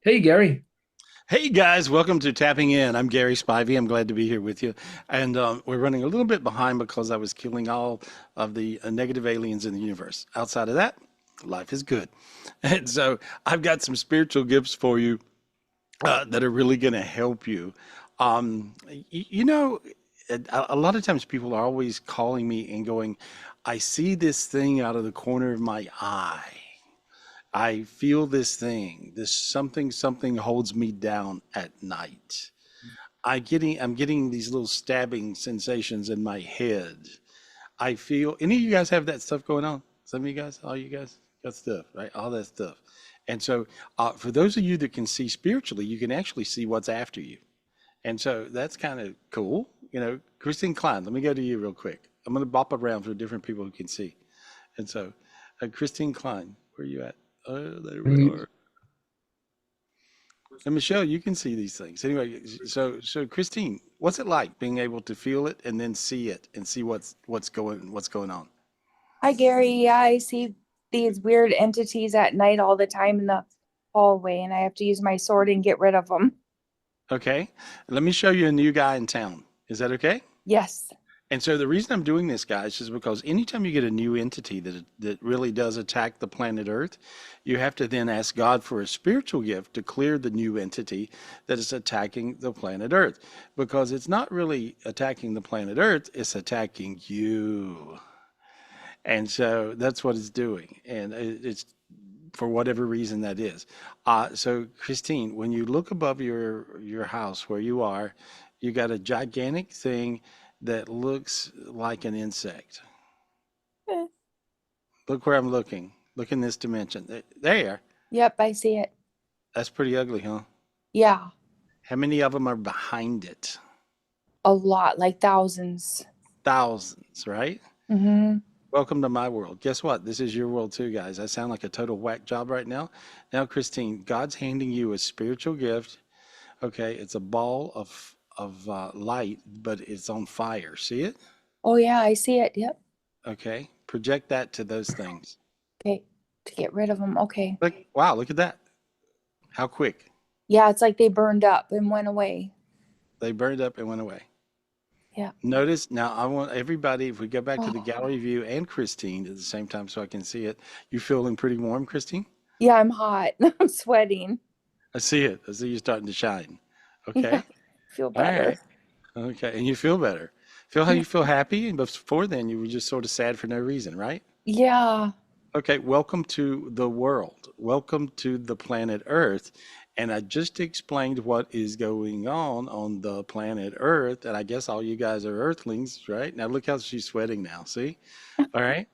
Hey, Gary. Hey guys, welcome to Tapping In. I'm Gary Spivey. I'm glad to be here with you. And we're running a little bit behind because I was killing all of the negative aliens in the universe. Outside of that, life is good. And so I've got some spiritual gifts for you that are really going to help you. You know, a lot of times people are always calling me and going, I see this thing out of the corner of my eye. I feel this thing, this something holds me down at night. I'm getting these little stabbing sensations in my head. I feel any of you guys have that stuff going on? Some of you guys, all you guys got stuff, right? All that stuff. And so, for those of you that can see spiritually, you can actually see what's after you. And so that's kind of cool. Christine Klein, let me go to you real quick. I'm going to bop around for different people who can see. And so, Christine Klein, where are you at? Oh, there we Mm, are. And Michelle, you can see these things. Anyway, so Christine, what's it like being able to feel it and then see it and see what's going on? Hi, Gary. Yeah, I see these weird entities at night all the time in the hallway, and I have to use my sword and get rid of them. Okay. Let me show you a new guy in town. Is that okay? Yes. And so the reason I'm doing this, guys, is because anytime you get a new entity that really does attack the planet Earth, you have to then ask God for a spiritual gift to clear the new entity that is attacking the planet Earth. Because it's not really attacking the planet Earth, it's attacking you. And so that's what it's doing. And it's for whatever reason that is. So Christine, when you look above your house where you are, you got a gigantic thing that looks like an insect. Eh, Look where I'm looking. Look in this dimension. There. Yep, I see it. That's pretty ugly, huh? Yeah, How many of them are behind it? a lot, like thousands. Thousands, right? Mm-hmm. Welcome to my world. Guess what? This is your world too, guys. I sound like a total whack job right now. Now, Christine, God's handing you a spiritual gift. Okay, it's a ball of light, but it's on fire. See it? Oh, yeah, I see it. Yep. Okay, project that to those things. Okay, to get rid of them. Okay. Look, wow, look at that. How quick Yeah, it's like they burned up and went away. they burned up and went away. Yeah. Notice now, I want everybody, if we go back to the Oh, gallery view and Christine at the same time so I can see it. You feeling pretty warm, Christine? yeah, I'm hot. I'm sweating. I see it. I see you starting to shine. Yeah, Okay. feel All better. right. Okay. And you feel better. Feel how Yeah. you feel happy. And before then, you were just sort of sad for no reason, right? Yeah. Okay. Welcome to the world. Welcome to the planet Earth. And I just explained what is going on the planet Earth. And I guess all you guys are Earthlings, right? Now look how she's sweating now. See? All right.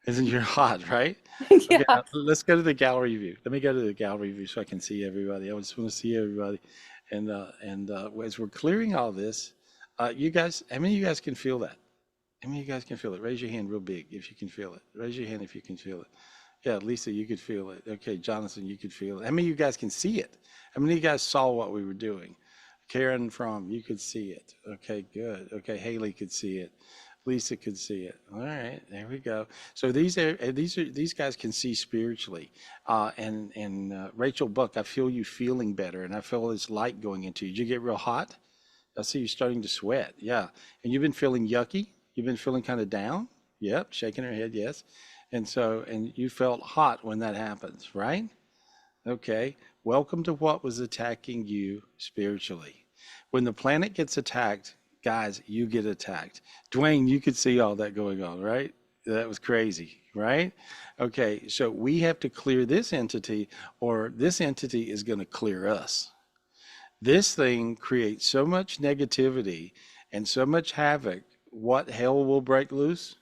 Isn't you're hot, right? Okay, Yeah. now let's go to the gallery view. Let me go to the gallery view so I can see everybody. I just want to see everybody. And as we're clearing all this, you guys, how many of you guys can feel that? How many of you guys can feel it? Raise your hand real big if you can feel it. Raise your hand if you can feel it. Yeah, Lisa, you could feel it. Okay, Jonathan, you could feel it. How many of you guys can see it? How many of you guys saw what we were doing? Karen from, you could see it. Okay, good. Okay, Haley could see it. Lisa could see it. All right, there we go. So these guys can see spiritually. And Rachel Buck, I feel you feeling better, and I feel this light going into you. Did you get real hot? I see you starting to sweat. Yeah, and you've been feeling yucky. You've been feeling kind of down. Yep, shaking her head. Yes, and you felt hot when that happens, right? Okay. Welcome to what was attacking you spiritually. When the planet gets attacked, guys, you get attacked. Dwayne, you could see all that going on, right? That was crazy, right? Okay, so we have to clear this entity, or this entity is going to clear us. This thing creates so much negativity and so much havoc. What hell will break loose?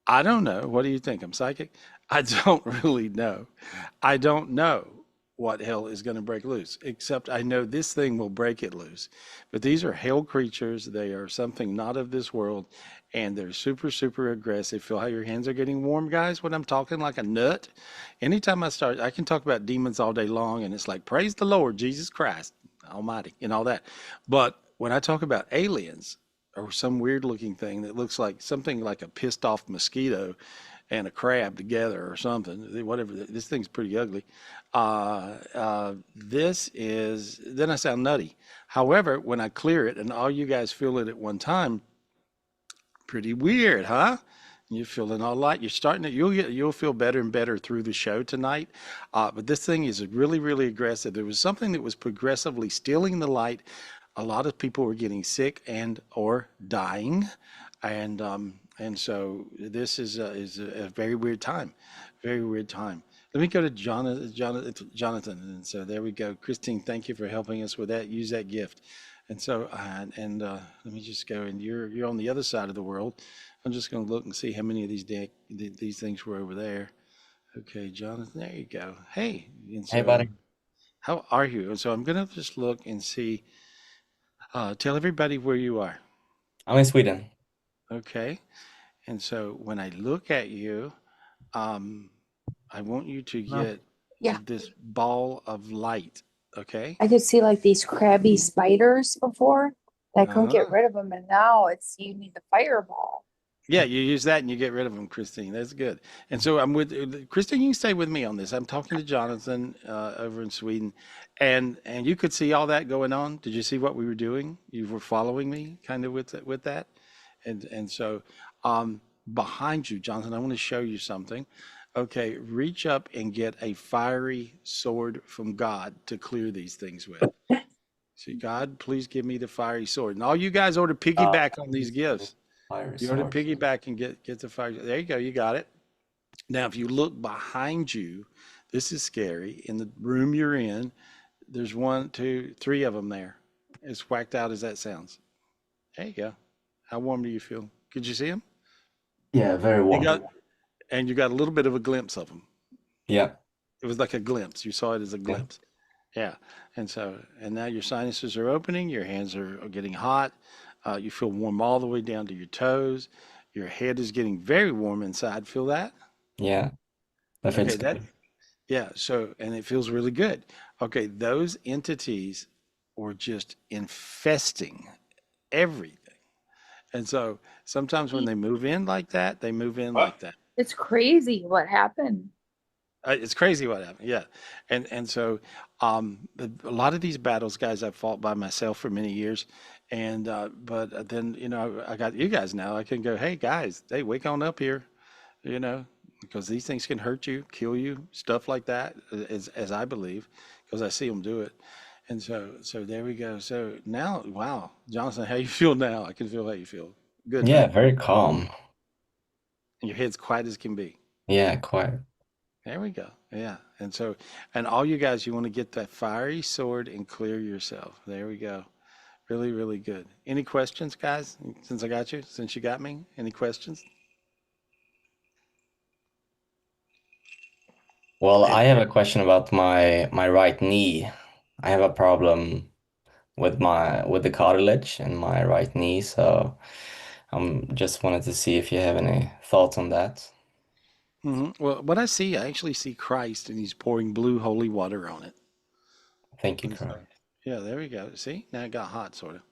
I don't know. What do you think? I'm psychic. I don't really know. I don't know what hell is going to break loose, except I know this thing will break it loose. But these are hell creatures. They are something not of this world, and they're super, super aggressive. Feel how your hands are getting warm, guys, when I'm talking like a nut? Anytime I start, I can talk about demons all day long, and it's like, praise the Lord, Jesus Christ Almighty, and all that. But when I talk about aliens, or some weird looking thing that looks like something like a pissed off mosquito, and a crab together or something. Whatever. This thing's pretty ugly. This is, then I sound nutty. However, when I clear it and all you guys feel it at one time, pretty weird, huh? You're feeling all light. You're starting to, you'll feel better and better through the show tonight. But this thing is really, really aggressive. There was something that was progressively stealing the light. A lot of people were getting sick and or dying, and so this is a very weird time, very weird time. Let me go to Jonathan, and so there we go. Christine, thank you for helping us with that. Use that gift, and so let me just go. And you're on the other side of the world. I'm just going to look and see how many of these things were over there. Okay, Jonathan, there you go. Hey, and Hey, so buddy. how are you? And so I'm going to just look and see. Tell everybody where you are. I'm in Sweden. Okay. And so when I look at you, um, I want you to No. get Yeah, this ball of light. Okay. I could see like these crabby spiders before. I couldn't Uh-huh. get rid of them, and now it's you need the fireball. Yeah, you use that and you get rid of them, Christine. That's good. And so I'm with Christine. You can stay with me on this. I'm talking to Jonathan over in Sweden, and you could see all that going on. Did you see what we were doing? You were following me, kind of with that, and so behind you, Jonathan, I want to show you something. Okay, reach up and get a fiery sword from God to clear these things with. See, God, please give me the fiery sword. And all you guys ought to Uh, piggyback on these gifts. Fire You ought to sword. piggyback and get the fire. There you go. You got it. Now, if you look behind you, this is scary. In the room you're in, there's one, two, three of them there. As whacked out as that sounds. There you go. How warm do you feel? Could you see them? Yeah, very You warm. got, and you got a little bit of a glimpse of them. Yeah, It was like a glimpse. You saw it as a yeah, glimpse. Yeah. And so, and now your sinuses are opening, your hands are getting hot. You feel warm all the way down to your toes. Your head is getting very warm inside. Feel that? yeah. That feels Okay, that, good. yeah, so, and it feels really good. Okay, those entities were just infesting everything. And so sometimes when they move in like that, they move in like that. It's crazy what happened. It's crazy what happened. Yeah. And so a lot of these battles, guys, I've fought by myself for many years. And but then, I got you guys now. I can go, hey guys, hey, wake on up here, you know, because these things can hurt you, kill you, stuff like that, as I believe, because I see them do it. And so there we go. So now, wow, Johnson, how you feel now? I can feel how you feel. Good, Yeah, right? very calm. And your head's quiet as can be. Yeah, quite. There we go. Yeah. And so, and all you guys, you want to get that fiery sword and clear yourself. There we go. Really, really good. Any questions, guys? Since I got you, since you got me, any questions? Well, And I have a question about my right knee. I have a problem with the cartilage in my right knee, so I'm just wanted to see if you have any thoughts on that. Well, what I see, I actually see Christ, and He's pouring blue holy water on it. Thank you, And so, Christ. yeah, there we go. See, now it got hot, sort of.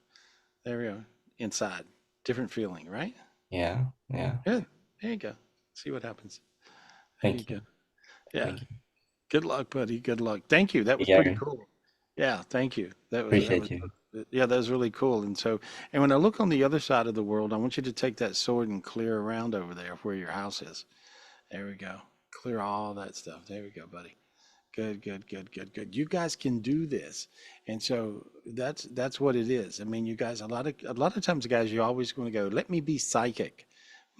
There we go. Inside, different feeling, right? Yeah, yeah. Good. There you go. See what happens. There you Thank go. you. Yeah. Thank you. Good luck, buddy. Good luck. Thank you. That Hey, was pretty Gary. cool. Yeah, thank you. That was Appreciate you. yeah, that was really cool. And so, and when I look on the other side of the world, I want you to take that sword and clear around over there where your house is. There we go. Clear all that stuff. There we go, buddy. Good, good, good, good, good. You guys can do this. And so that's what it is. I mean, you guys, a lot of times, guys, you're always going to go, let me be psychic.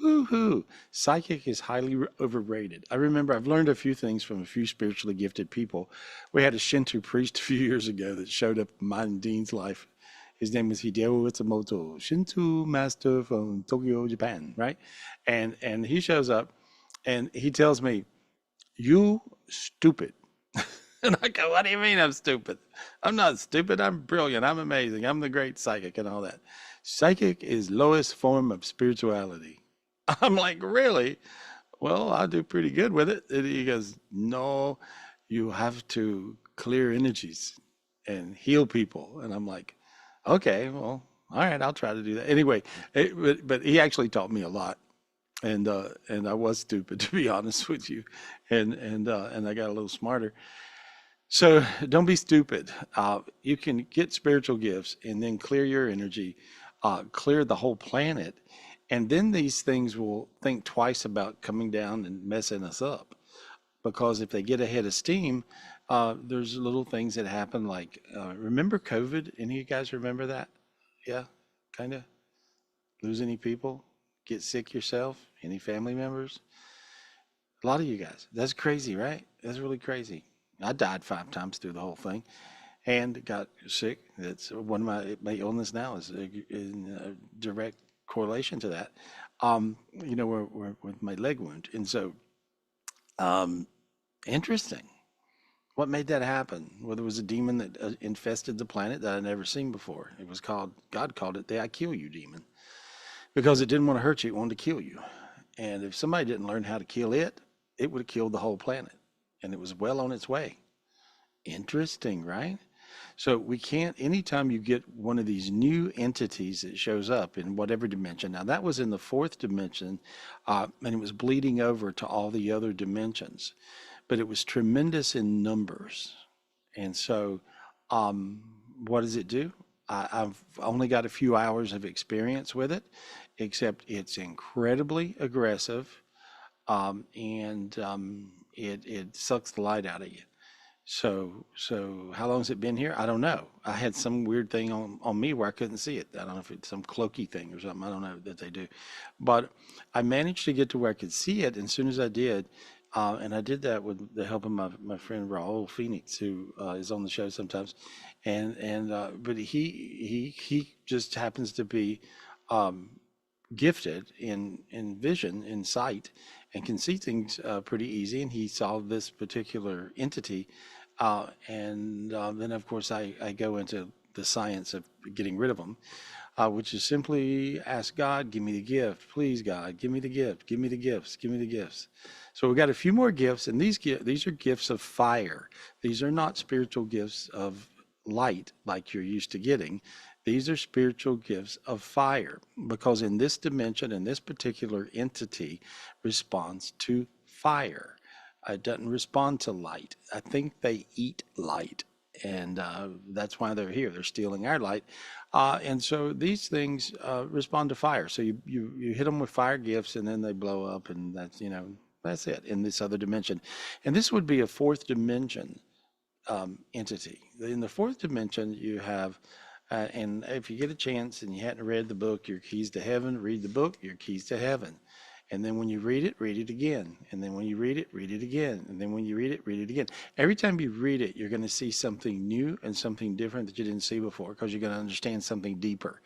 Woohoo! Psychic is highly overrated. I remember I've learned a few things from a few spiritually gifted people. We had a Shinto priest a few years ago that showed up in mine and Dean's life. His name was Hideo Itsumoto, Shinto master from Tokyo, Japan, right? And he shows up and he tells me, "You stupid." And I go, "What do you mean I'm stupid? I'm not stupid. I'm brilliant. I'm amazing. I'm the great psychic and all that. Psychic is lowest form of spirituality." I'm like, "Really? Well, I do pretty good with it." And he goes, "No, you have to clear energies and heal people." And I'm like, "Okay, well, all right, I'll try to do that." Anyway, but he actually taught me a lot. and I was stupid to be honest with you, and I got a little smarter. So don't be stupid. You can get spiritual gifts and then clear your energy, clear the whole planet, and then these things will think twice about coming down and messing us up. Because if they get ahead of steam, there's little things that happen like remember COVID? Any of you guys remember that? Yeah, kind of lose any people, get sick yourself, any family members? A lot of you guys. That's crazy, right? That's really crazy. I died 5 times through the whole thing and got sick. That's one of my illness now is in direct correlation to that. With my leg wound, and so um, interesting. What made that happen? Well, there was a demon that infested the planet that I'd never seen before. It was called, God called it the I kill you demon because it didn't want to hurt you, it wanted to kill you. And if somebody didn't learn how to kill it, it would have killed the whole planet. And it was well on its way. Interesting, right? So we can't, anytime you get one of these new entities that shows up in whatever dimension, now that was in the fourth dimension, and it was bleeding over to all the other dimensions, but it was tremendous in numbers. And so, what does it do? I've only got a few hours of experience with it, except it's incredibly aggressive, and it sucks the light out of you. So how long has it been here? I don't know. I had some weird thing on me where I couldn't see it. I don't know if it's some cloaky thing or something. I don't know that they do, but I managed to get to where I could see it. And as soon as I did, and I did that with the help of my friend Raul Phoenix, who is on the show sometimes, but he just happens to be um, gifted in vision, in sight, and can see things pretty easy. And he saw this particular entity, and then of course I go into the science of getting rid of them, which is simply ask God, give me the gift, please God, give me the gift, give me the gifts, give me the gifts. So we got a few more gifts, and these are gifts of fire. These are not spiritual gifts of light like you're used to getting. These are spiritual gifts of fire because in this dimension, in this particular entity responds to fire. It doesn't respond to light. I think they eat light, and that's why they're here. They're stealing our light, and so these things respond to fire. So you hit them with fire gifts, and then they blow up, and that's it in this other dimension. And this would be a fourth dimension entity. In the fourth dimension, you have, and if you get a chance and you hadn't read the book, Your Keys to Heaven, read the book, Your Keys to Heaven. And then when you read it again. And then when you read it again. And then when you read it again. Every time you read it, you're going to see something new and something different that you didn't see before because you're going to understand something deeper.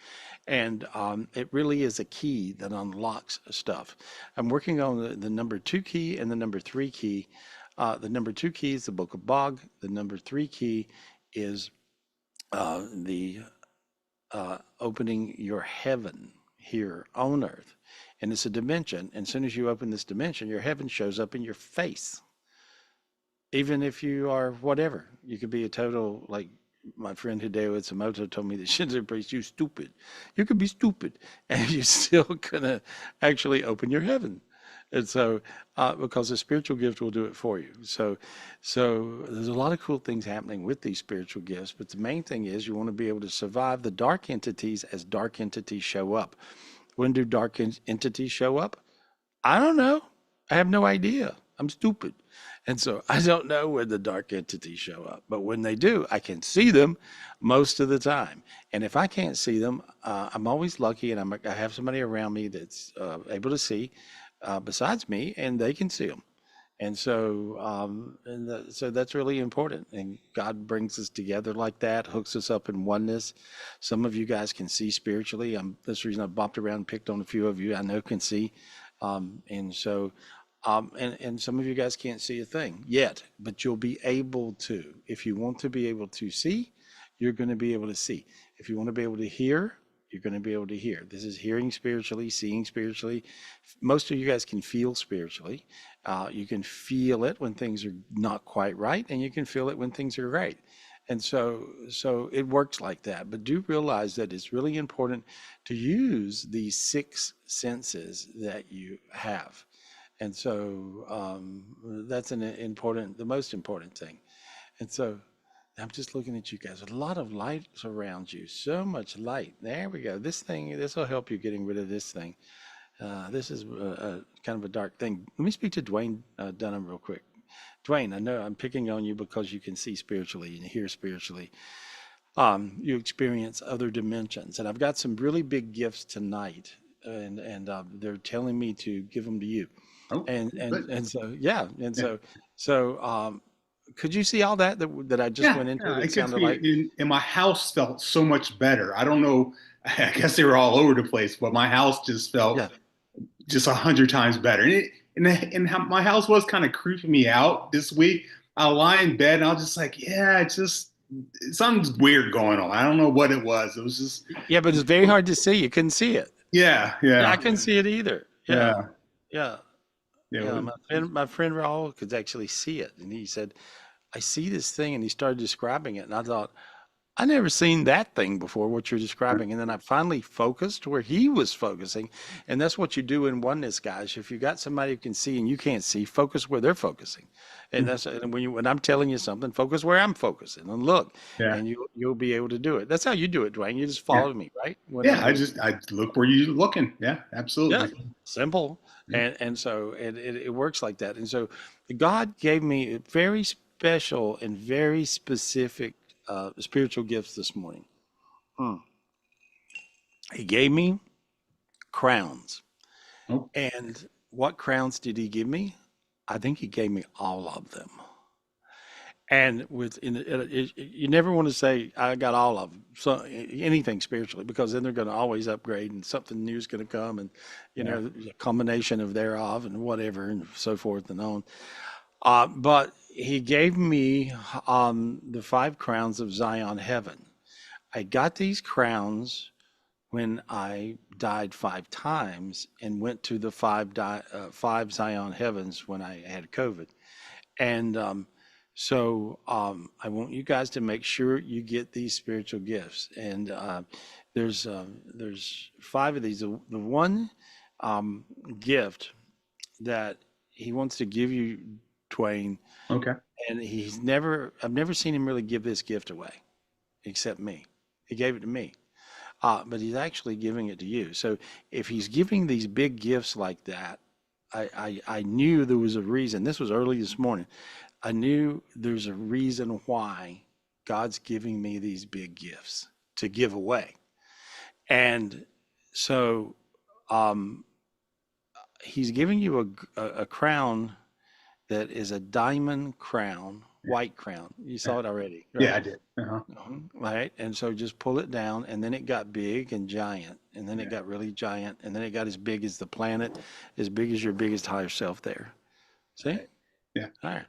And it really is a key that unlocks stuff. I'm working on the number 2 key and the number 3 key. The number 2 key is the Book of Bog. The number 3 key is the opening your heaven here on earth. And it's a dimension. And as soon as you open this dimension, your heaven shows up in your face. Even if you are whatever, you could be a total, like my friend Hideo Itsumoto told me that Shinzo Priest, you stupid. You could be stupid and you're still gonna actually open your heaven. And so, because the spiritual gift will do it for you. So there's a lot of cool things happening with these spiritual gifts. But the main thing is you want to be able to survive the dark entities as dark entities show up. When do dark entities show up? I don't know. I have no idea. I'm stupid. And so I don't know when the dark entities show up. But when they do, I can see them most of the time. And if I can't see them, I'm always lucky and I have somebody around me that's able to see besides me, and they can see them. And so, so that's really important. And God brings us together like that, hooks us up in oneness. Some of you guys can see spiritually. That's the reason I bopped around and picked on a few of you I know can see. And so, and some of you guys can't see a thing yet, but you'll be able to. If you want to be able to see, you're going to be able to see. If you want to be able to hear, you're going to be able to hear. This is hearing spiritually, seeing spiritually. Most of you guys can feel spiritually. You can feel it when things are not quite right, and you can feel it when things are right. And so it works like that. But do realize that it's really important to use these six senses that you have. And so that's the most important thing. And so I'm just looking at you guys. A lot of light around you. So much light. There we go. This will help you getting rid of this thing. This is kind of a dark thing. Let me speak to Dwayne Dunham real quick. Dwayne, I know I'm picking on you because you can see spiritually and hear spiritually. You experience other dimensions, and I've got some really big gifts tonight, and they're telling me to give them to you. Oh, good. And so yeah, Yeah. could you see all that I just Yeah, went into yeah, that it could sounded be. like? And my house felt so much better. I don't know. I guess they were all over the place, but my house just felt Yeah. just 100 times better. My house was kind of creeping me out this week. I'll lie in bed and I was just like, yeah, it's just something's weird going on. I don't know what it was. It was just, Yeah, but it's very hard to see. You couldn't see it. yeah, Yeah, I yeah, couldn't see it either. Yeah, yeah, yeah, yeah. yeah. My friend Raul could actually see it, and he said, "I see this thing," and he started describing it, and I thought, I never seen that thing before, what you're describing. And then I finally focused where he was focusing. And that's what you do in oneness, guys. If you got somebody who can see and you can't see, focus where they're focusing. And that's and when I'm telling you something, focus where I'm focusing and look, Yeah, and you'll be able to do it. That's how you do it, Dwayne. You just yeah, follow me, right? yeah. I look where you're looking. Yeah, Yeah, absolutely. simple. Yeah. And so it works like that. And so God gave me very special and very specific spiritual gifts this morning. Hmm. He gave me crowns. Oh, And what crowns did he give me? I think he gave me all of them. And you never want to say I got all of them, so anything spiritually, because then they're going to always upgrade and something new is going to come, and yeah. a combination of thereof and whatever and so forth and on. But he gave me the five crowns of Zion heaven. I got these crowns when I died 5 times and went to the five Zion heavens when I had COVID. And I want you guys to make sure you get these spiritual gifts. And there's five of these. The one gift that he wants to give you, Twain, Okay. and I've never seen him really give this gift away, except me. He gave it to me. But he's actually giving it to you. So if he's giving these big gifts like that, I knew there was a reason. This was early this morning. I knew there's a reason why God's giving me these big gifts to give away. And so um, he's giving you a crown that is a diamond crown, white crown. You Yeah, saw it already, yeah, right? I did. Uh-huh. Right. And so just pull it down, and then it got big and giant, and then it Yeah, got really giant, and then it got as big as the planet, as big as your biggest higher self there. See? right. Yeah, All right.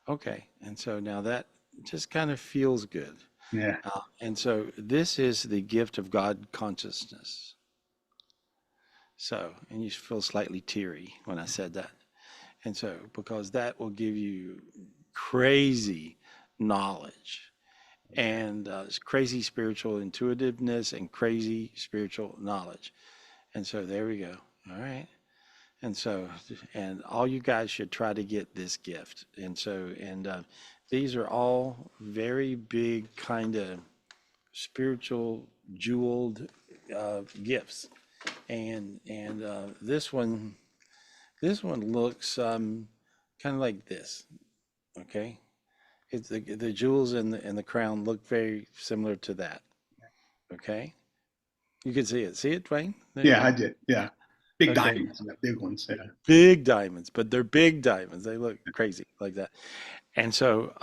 Okay. And so now that just kind of feels good. yeah. And so this is the gift of God consciousness. So, and you feel slightly teary when I said that. And so, because that will give you crazy knowledge and crazy spiritual intuitiveness and crazy spiritual knowledge. And so there we go. All right. And so, and all you guys should try to get this gift. And so, these are all very big kind of spiritual jeweled gifts. And this one looks kind of like this. Okay. It's the jewels and the crown look very similar to that. Okay. You can see it. See it, Dwayne? There you Yeah, I go. did. Yeah. Big Okay. diamonds, yeah, big ones. Yeah. Big diamonds, but they're big diamonds. They look crazy like that. And so,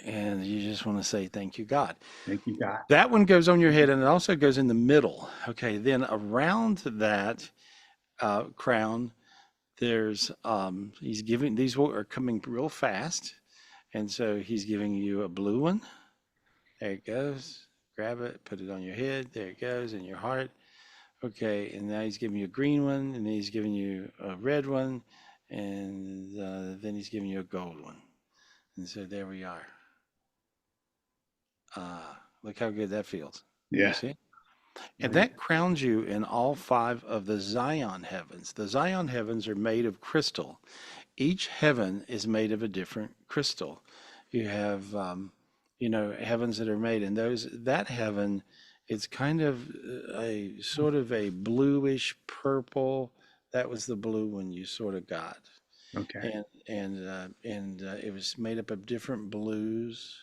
and you just want to say, thank you, God. Thank you, God. That one goes on your head and it also goes in the middle. Okay. Then around that crown, there's, he's giving, these are coming real fast. And so he's giving you a blue one. There it goes. Grab it, put it on your head. There it goes in your heart. Okay, and now he's giving you a green one, and then he's giving you a red one, and then he's giving you a gold one. And so there we are. Look how good that feels. You Yeah. see? Oh, And yeah. that crowns you in all five of the Zion heavens. The Zion heavens are made of crystal. Each heaven is made of a different crystal. You have, heavens that are made, and that heaven, it's kind of a sort of a bluish purple. That was the blue one you sort of got, Okay. and it was made up of different blues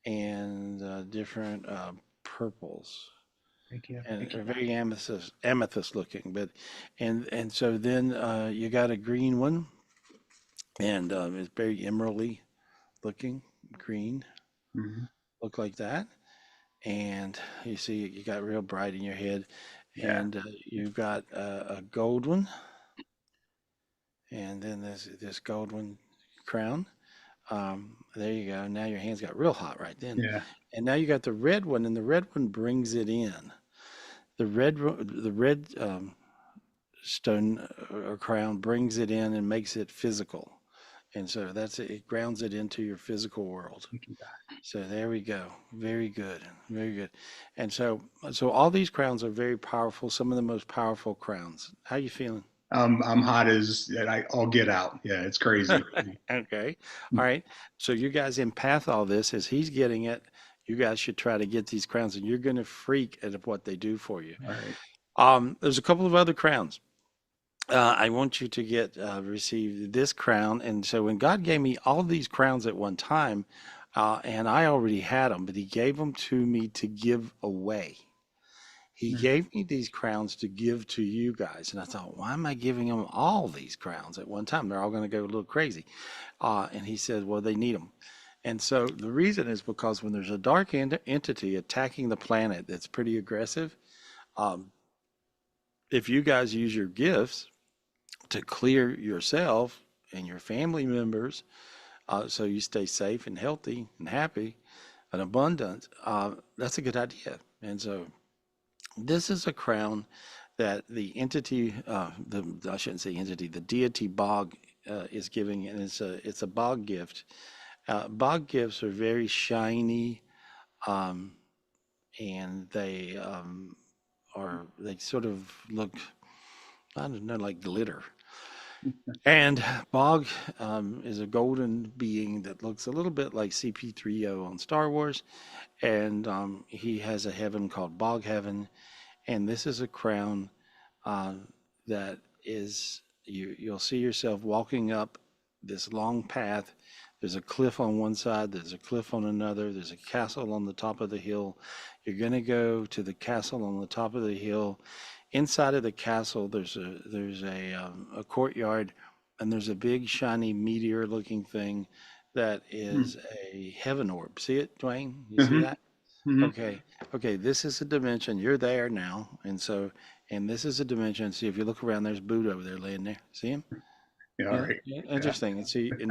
and different purples, Thank you. and Thank you. are very amethyst looking. But and so then you got a green one, and it's very emeraldy looking green, Hmm. look like that. And you see you got real bright in your head, Yeah. and you've got a gold one, and then there's this gold one crown. There you go. Now your hands got real hot right then. Yeah. And now you got the red one, and the red one brings it in. The red stone or crown brings it in and makes it physical. And so that's it. It grounds it into your physical world. Thank you, So there we go. Very good. Very good. And so all these crowns are very powerful, some of the most powerful crowns. How you feeling? I'm hot as I'll get out. Yeah, it's crazy. Okay. All right. So you guys empath all this as he's getting it. You guys should try to get these crowns, and you're going to freak at what they do for you. All right. There's a couple of other crowns. I want you to receive this crown. And so when God gave me all of these crowns at one time, and I already had them, but He gave them to me to give away. He gave me these crowns to give to you guys. And I thought, why am I giving them all these crowns at one time? They're all going to go a little crazy. And He said, well, they need them. And so the reason is because when there's a dark entity attacking the planet that's pretty aggressive, um, if you guys use your gifts to clear yourself and your family members, so you stay safe and healthy and happy and abundant, that's a good idea. And so this is a crown that the entity, I shouldn't say entity, the deity Bog is giving, and it's a Bog gift. Bog gifts are very shiny, um, and they sort of look, I don't know, like glitter. And Bog is a golden being that looks a little bit like CP3O on Star Wars, and he has a heaven called Bog Heaven, and this is a crown uh, that is you'll see yourself walking up this long path. There's a cliff on one side, there's a cliff on another, there's a castle on the top of the hill. You're going to go to the castle on the top of the hill. Inside of the castle, there's a courtyard, and there's a big shiny meteor looking thing that is a heaven orb. See it, Dwayne? You see Hmm. that? Hmm. Okay. Okay. This is a dimension. You're there now. And this is a dimension. See, if you look around, there's Buddha over there laying there. See him? Yeah. All Yeah. right. Yeah, Yeah. interesting. And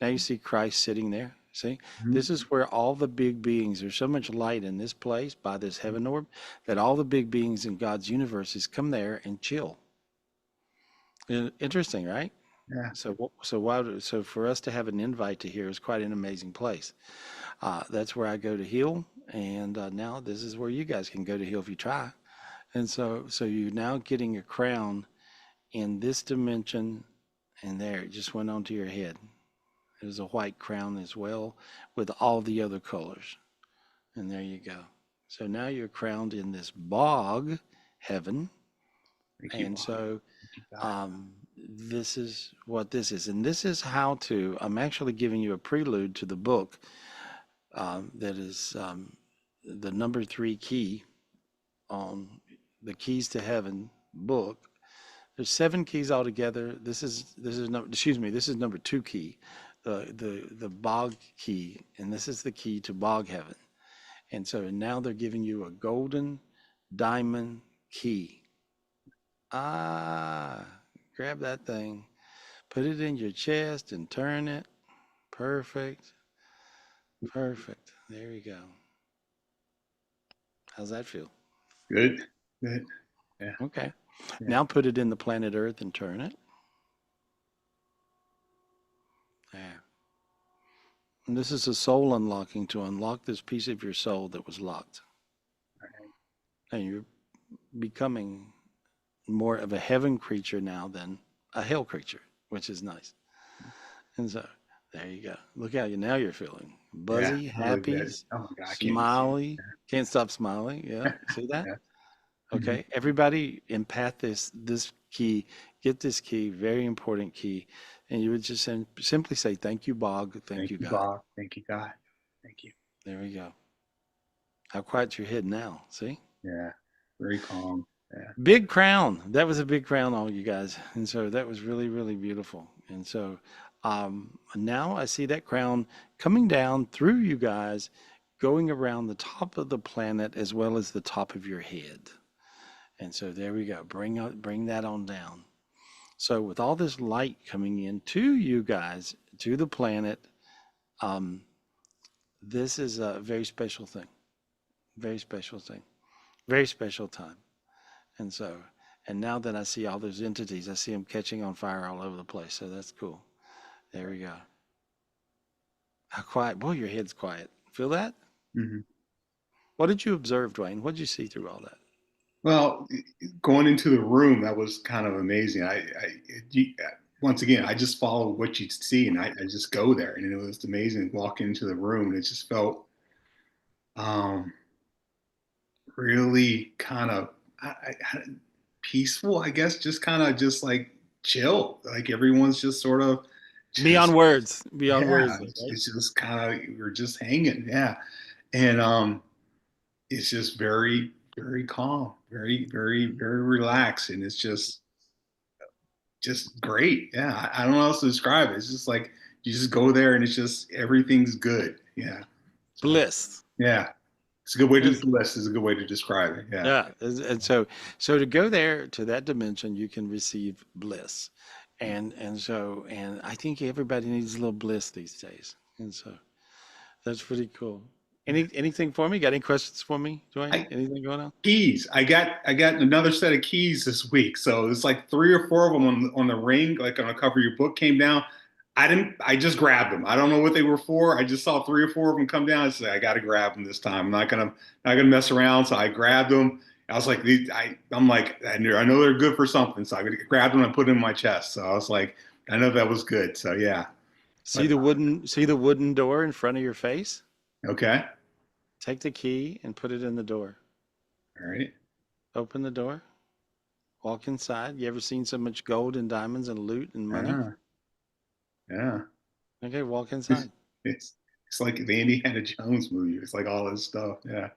now you see Christ sitting there. See, Mhm. this is where all the big beings, there's so much light in this place by this heaven orb that all the big beings in God's universes come there and chill. Interesting, right? Yeah. So for us to have an invite to here is quite an amazing place. That's where I go to heal, and now this is where you guys can go to heal if you try. And so you're now getting a crown in this dimension, and there it just went onto your head. There's a white crown as well with all the other colors, and there you go. So now you're crowned in this bog heaven, Thank you, and Bob. so Thank you, God. this is what this is, and this is how to. I'm actually giving you a prelude to the book that is the number 3 key on the Keys to Heaven book. There's 7 keys altogether. This is no, excuse me. This is number 2 key, the Bog key, and this is the key to Bog Heaven. And so now they're giving you a golden diamond key. Ah, grab that thing, put it in your chest, and turn it. Perfect, perfect. There you go. How's that feel? Good. Good. Yeah. Okay. Yeah. Now put it in the planet Earth and turn it. There. And this is a soul unlocking to unlock this piece of your soul that was locked. And you're becoming more of a heaven creature now than a hell creature, which is nice. And so there you go. Look how you now you're feeling Yeah, buzzy, really happy, good. Oh my God, I can't. smiley. Can't stop smiling. Yeah, see that? Yeah. Mhm. Okay, everybody empath this key. Get this key, very important key, and you would just simply say, "Thank you, Bog. Thank Thank you, you, God." Bob. Thank you, God. Thank you. There we go. How quiet's your head now? See? Yeah, very calm. Yeah. Big crown. That was a big crown, all you guys. And so that was really, really beautiful. And so now I see that crown coming down through you guys, going around the top of the planet as well as the top of your head. And so there we go. Bring that on down. So with all this light coming in to you guys, to the planet, um, this is a very special thing. Very special thing. Very special time. And so, and now that I see all those entities, I see them catching on fire all over the place. So that's cool. There we go. How quiet. Boy, your head's quiet. Feel that? Hmm. What did you observe, Dwayne? What did you see through all that? Well, going into the room, that was kind of amazing. Once again, I just follow what you see, and I just go there, and it was amazing. Walk into the room, and it just felt um, really kind of peaceful, I guess. Just kind of just like chill, like everyone's just sort of Beyond just words. Beyond yeah, words, though, right? it's just kind of we're just hanging, yeah, and it's just very calm, very relaxed, and it's just great. Yeah, I don't know how else to describe it. It's just like you just go there and it's just everything's good. Yeah. So Bliss. yeah, it's a good way to Yes. list is a good way to describe it. Yeah. Yeah. And so to go there to that dimension, you can receive bliss. And I think everybody needs a little bliss these days. And so that's pretty cool. Anything for me? Got any questions for me, Dwayne? I Anything going on? keys. I got another set of keys this week. So it's like three or four of them on the ring, like on the cover of your book came down. I didn't. I just grabbed them. I don't know what they were for. I just saw three or four of them come down. I said, I got to grab them this time. I'm not gonna mess around. So I grabbed them. I was like, I'm like, I know they're good for something. So I grabbed them and put them in my chest. So I was like, I know that was good. So yeah. See But the wooden door in front of your face? okay. Take the key and put it in the door. All right. Open the door. Walk inside. You ever seen so much gold and diamonds and loot and money? Yeah. Yeah. Okay, walk It's inside. it's it's like the Indiana Jones movie. It's like all this stuff. Yeah.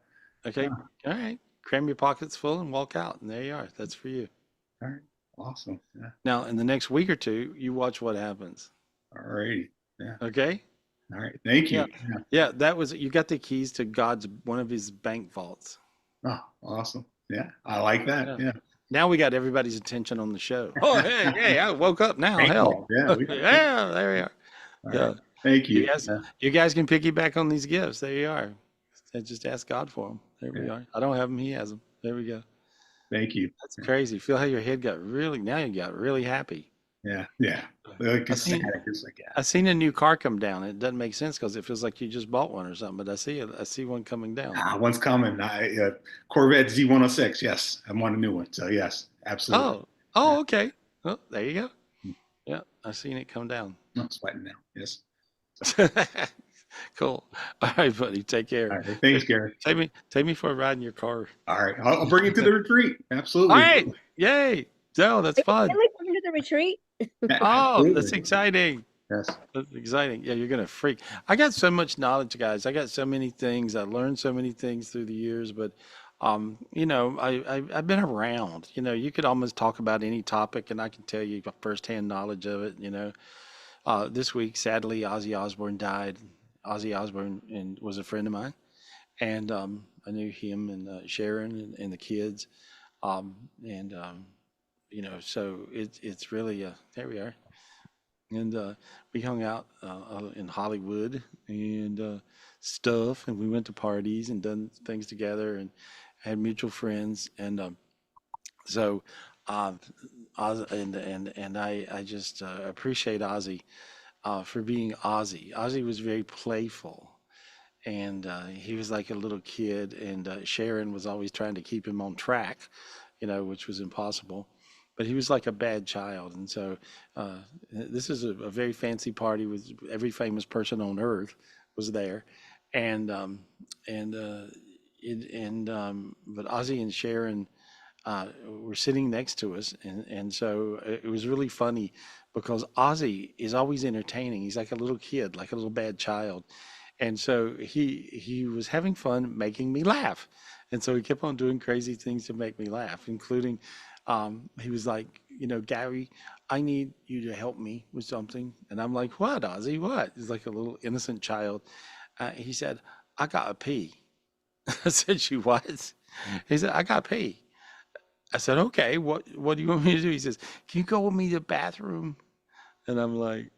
Okay, Oh, all right. Cram your pockets full and walk out. And there you are. That's for you. all right. Awesome. Yeah. Now, in the next week or two, you watch what happens. All righty. Yeah. Okay? All right. Thank Yeah. you. Yeah. Yeah, you got the keys to God's one of his bank vaults. Oh, awesome. Yeah. I like that. Yeah. Yeah. Now we got everybody's attention on the show. Oh, hey, I woke up now. Thank you. Hell. Yeah. Yeah, there we are. All right. Yeah. Thank You you. guys, Yeah. you guys can piggyback on these gifts. There you are. Just ask God for them. There we Yeah. are. I don't have them. He has them. There we go. Thank you. That's crazy. Feel how your head got really, now you got really happy. Yeah. Yeah. Like I it's sad. seen, It's like, yeah. I seen a new car come down. It doesn't make sense because it feels like you just bought one or something, but I see one coming down. One's coming. Corvette Z106. Yes. I want a new one. So yes, absolutely. Oh, Yeah. okay. Well, there you go. Yeah, I seen it come down. No, sweating now. Yes. Cool. All right, buddy. Take care. All right. Thanks, Gary. Take me for a ride in your car. All right. I'll bring you to the retreat. All Absolutely. right. Yay. No, that's fun. I like coming to the retreat. Oh, that's Absolutely. exciting. Yes. That's exciting. Yeah, you're gonna freak. I got so much knowledge, guys. I got so many things. I learned so many things through the years, but I've been around. You could almost talk about any topic, and I can tell you firsthand knowledge of it. This week, sadly, Ozzy Osbourne died. Ozzy Osbourne was a friend of mine, and I knew him and Sharon and the kids, and so it's really there we are. And we hung out in Hollywood and stuff, and we went to parties and done things together and had mutual friends. And so, and I just appreciate Ozzy. for being Ozzy. Ozzy was very playful, and he was like a little kid, and Sharon was always trying to keep him on track, which was impossible. But he was like a bad child, and so this is a very fancy party with every famous person on earth was there, and and but Ozzy and Sharon were sitting next to us, and so it was really funny because Ozzy is always entertaining. He's like a little kid, like a little bad child, and so he was having fun making me laugh, and so he kept on doing crazy things to make me laugh, including he was like, Gary, I need you to help me with something, and I'm like, what, Ozzy, what? He's like a little innocent child. He said, I got to pee. I said, you what? He said, I got to pee. I said, okay, what do you want me to do? He says, can you go with me to the bathroom? And I'm like,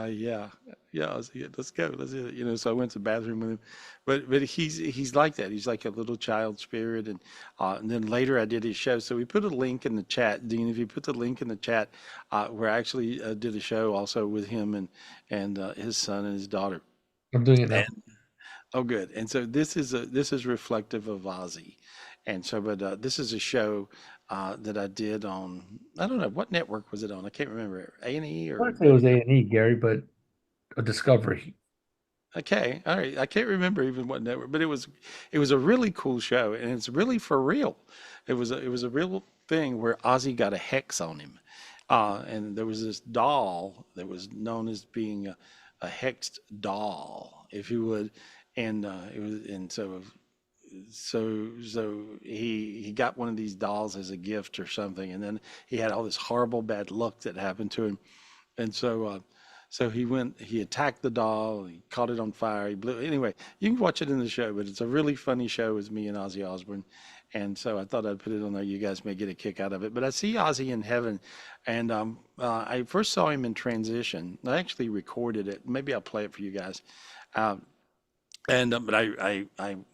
yeah, yeah. I was like, "Yeah, let's go. Let's do it." So I went to the bathroom with him, but he's like that. He's like a little child spirit, and then later I did his show. So we put a link in the chat, Dean. If you put the link in the chat, where I actually did a show also with him and his son and his daughter. I'm doing it now. And oh, good. And so this is reflective of Ozzy, and so but this is a show that I did on, I don't know what network was it on. I can't remember, A&E I or want to say it was A&E, Gary, but a Discovery. Okay, all right. I can't remember even what network, but it was a really cool show, and it's really for real. It was a real thing where Ozzy got a hex on him, and there was this doll that was known as being a hexed doll, if you would, and it was and so he got one of these dolls as a gift or something, and then he had all this horrible bad luck that happened to him, and so he attacked the doll, he caught it on fire, he blew. Anyway, you can watch it in the show, but it's a really funny show with me and Ozzy Osbourne. And so I thought I'd put it on there. You guys may get a kick out of it. But I see Ozzy in heaven, and I first saw him in transition. I actually recorded it. Maybe I'll play it for you guys. Um, and but I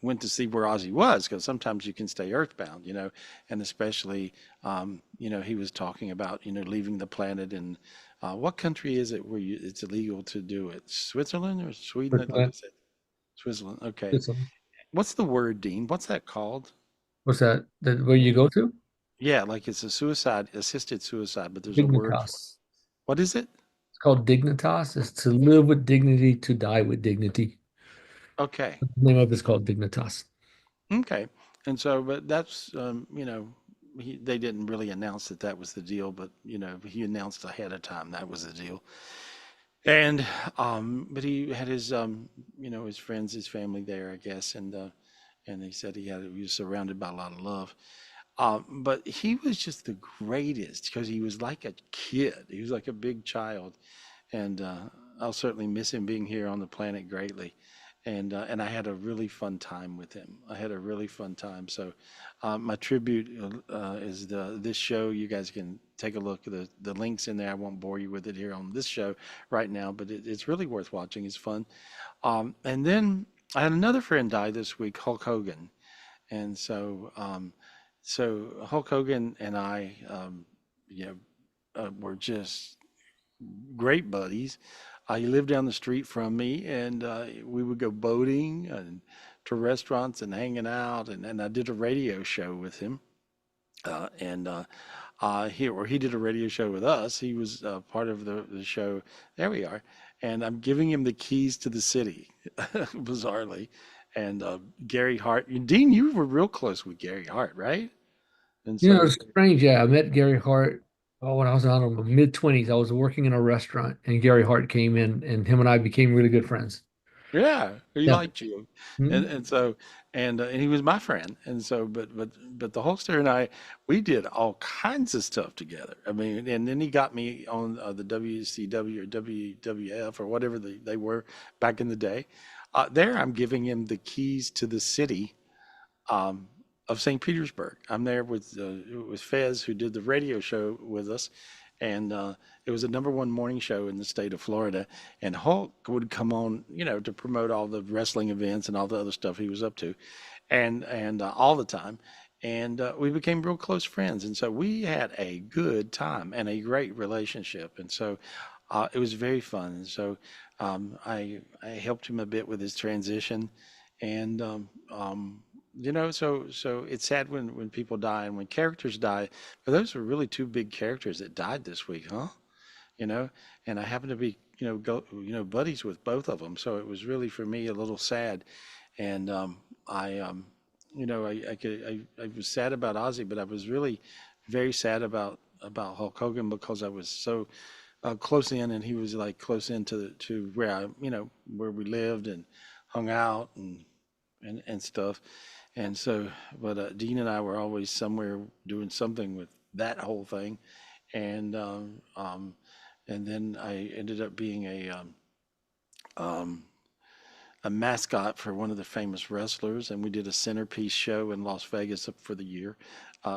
went to see where Ozzy was because sometimes you can stay earthbound, and especially he was talking about leaving the planet, and what country is it where it's illegal to do it? Switzerland or Sweden? I thought Switzerland. it said Switzerland. Okay, Switzerland. what's the word, Dean? What's that called? What's that? That where you go to? Yeah, like it's a suicide, assisted suicide, but there's a word for it. Dignitas. What is it? It's called Dignitas. It's to live with dignity, to die with dignity. Okay. The name of it's called Dignitas. Okay. And so, but that's, they didn't really announce that that was the deal, but, he announced ahead of time that was the deal. And, but he had his friends, his family there, I guess. And he said he was surrounded by a lot of love. But he was just the greatest because he was like a kid. He was like a big child. And I'll certainly miss him being here on the planet greatly. And I had a really fun time with him. I had a really fun time. So my tribute is this show. You guys can take a look at the links in there. I won't bore you with it here on this show right now, but it's really worth watching. It's fun. And then I had another friend die this week, Hulk Hogan. And so Hulk Hogan and I, were just great buddies. He lived down the street from me, and we would go boating and to restaurants and hanging out. And I did a radio show with him. And he did a radio show with us. He was part of the show. There we are. And I'm giving him the keys to the city, bizarrely. And Gary Hart, Dean, you were real close with Gary Hart, right? And You know, so, it's strange. Yeah, I met Gary Hart when I was out in my mid-20s. I was working in a restaurant, and Gary Hart came in, and him and I became really good friends. yeah, he Yeah. liked you, and Mhm. and so and he was my friend, and so but the Hulkster and I, we did all kinds of stuff together. I mean, and then he got me on the WCW or WWF or whatever they were back in the day. There, I'm giving him the keys to the city um, of St. Petersburg. I'm there with Fez, who did the radio show with us, and it was a number one morning show in the state of Florida. And Hulk would come on, to promote all the wrestling events and all the other stuff he was up to, and all the time. And we became real close friends, and so we had a good time and a great relationship. And so it was very fun. And so I helped him a bit with his transition, and so it's sad when people die and when characters die. But those were really two big characters that died this week, huh? You know, and I happened to be buddies with both of them, so it was really for me a little sad. And I I was sad about Ozzy, but I was really very sad about Hulk Hogan because I was so close in, and he was like close in to where where we lived and hung out and stuff. And so, but Dean and I were always somewhere doing something with that whole thing, and and then I ended up being um, a mascot for one of the famous wrestlers, and we did a centerpiece show in Las Vegas for the year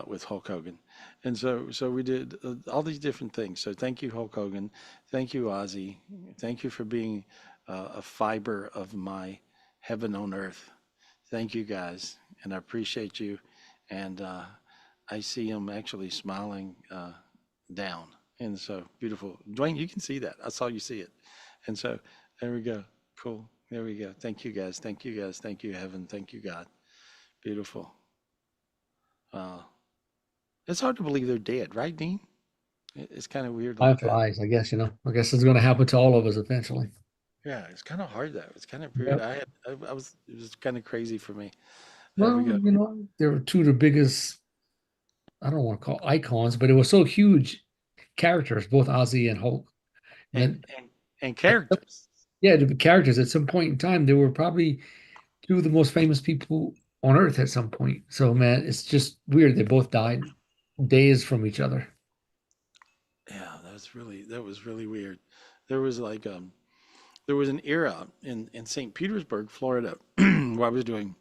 with Hulk Hogan, and so we did all these different things. So thank you, Hulk Hogan, thank you, Ozzy, thank you for being a fiber of my heaven on earth. Thank you guys, and I appreciate you, and I see him actually smiling down, and so beautiful. Dwayne, you can see that. I saw you see it, and so there we go. Cool. There we go. Thank you guys. Thank you guys. Thank you, heaven. Thank you, God. Beautiful. Uh, it's hard to believe they're dead, right, Dean? It's kind of weird Time like that. flies, I guess, I guess it's going to happen to all of us eventually. Yeah, it's kind of hard though. It's kind of weird. Yep. I was it was kind of crazy for me. There we Well, go. they were two of the biggest, I don't want to call icons, but it was so huge characters, both Ozzy and Hulk. And And and and characters. yeah, the characters at some point in time, they were probably two of the most famous people on earth at some point. So, man, it's just weird. They both died days from each other. Yeah, that was really weird. There was like there was an era in St. Petersburg, Florida, where I was doing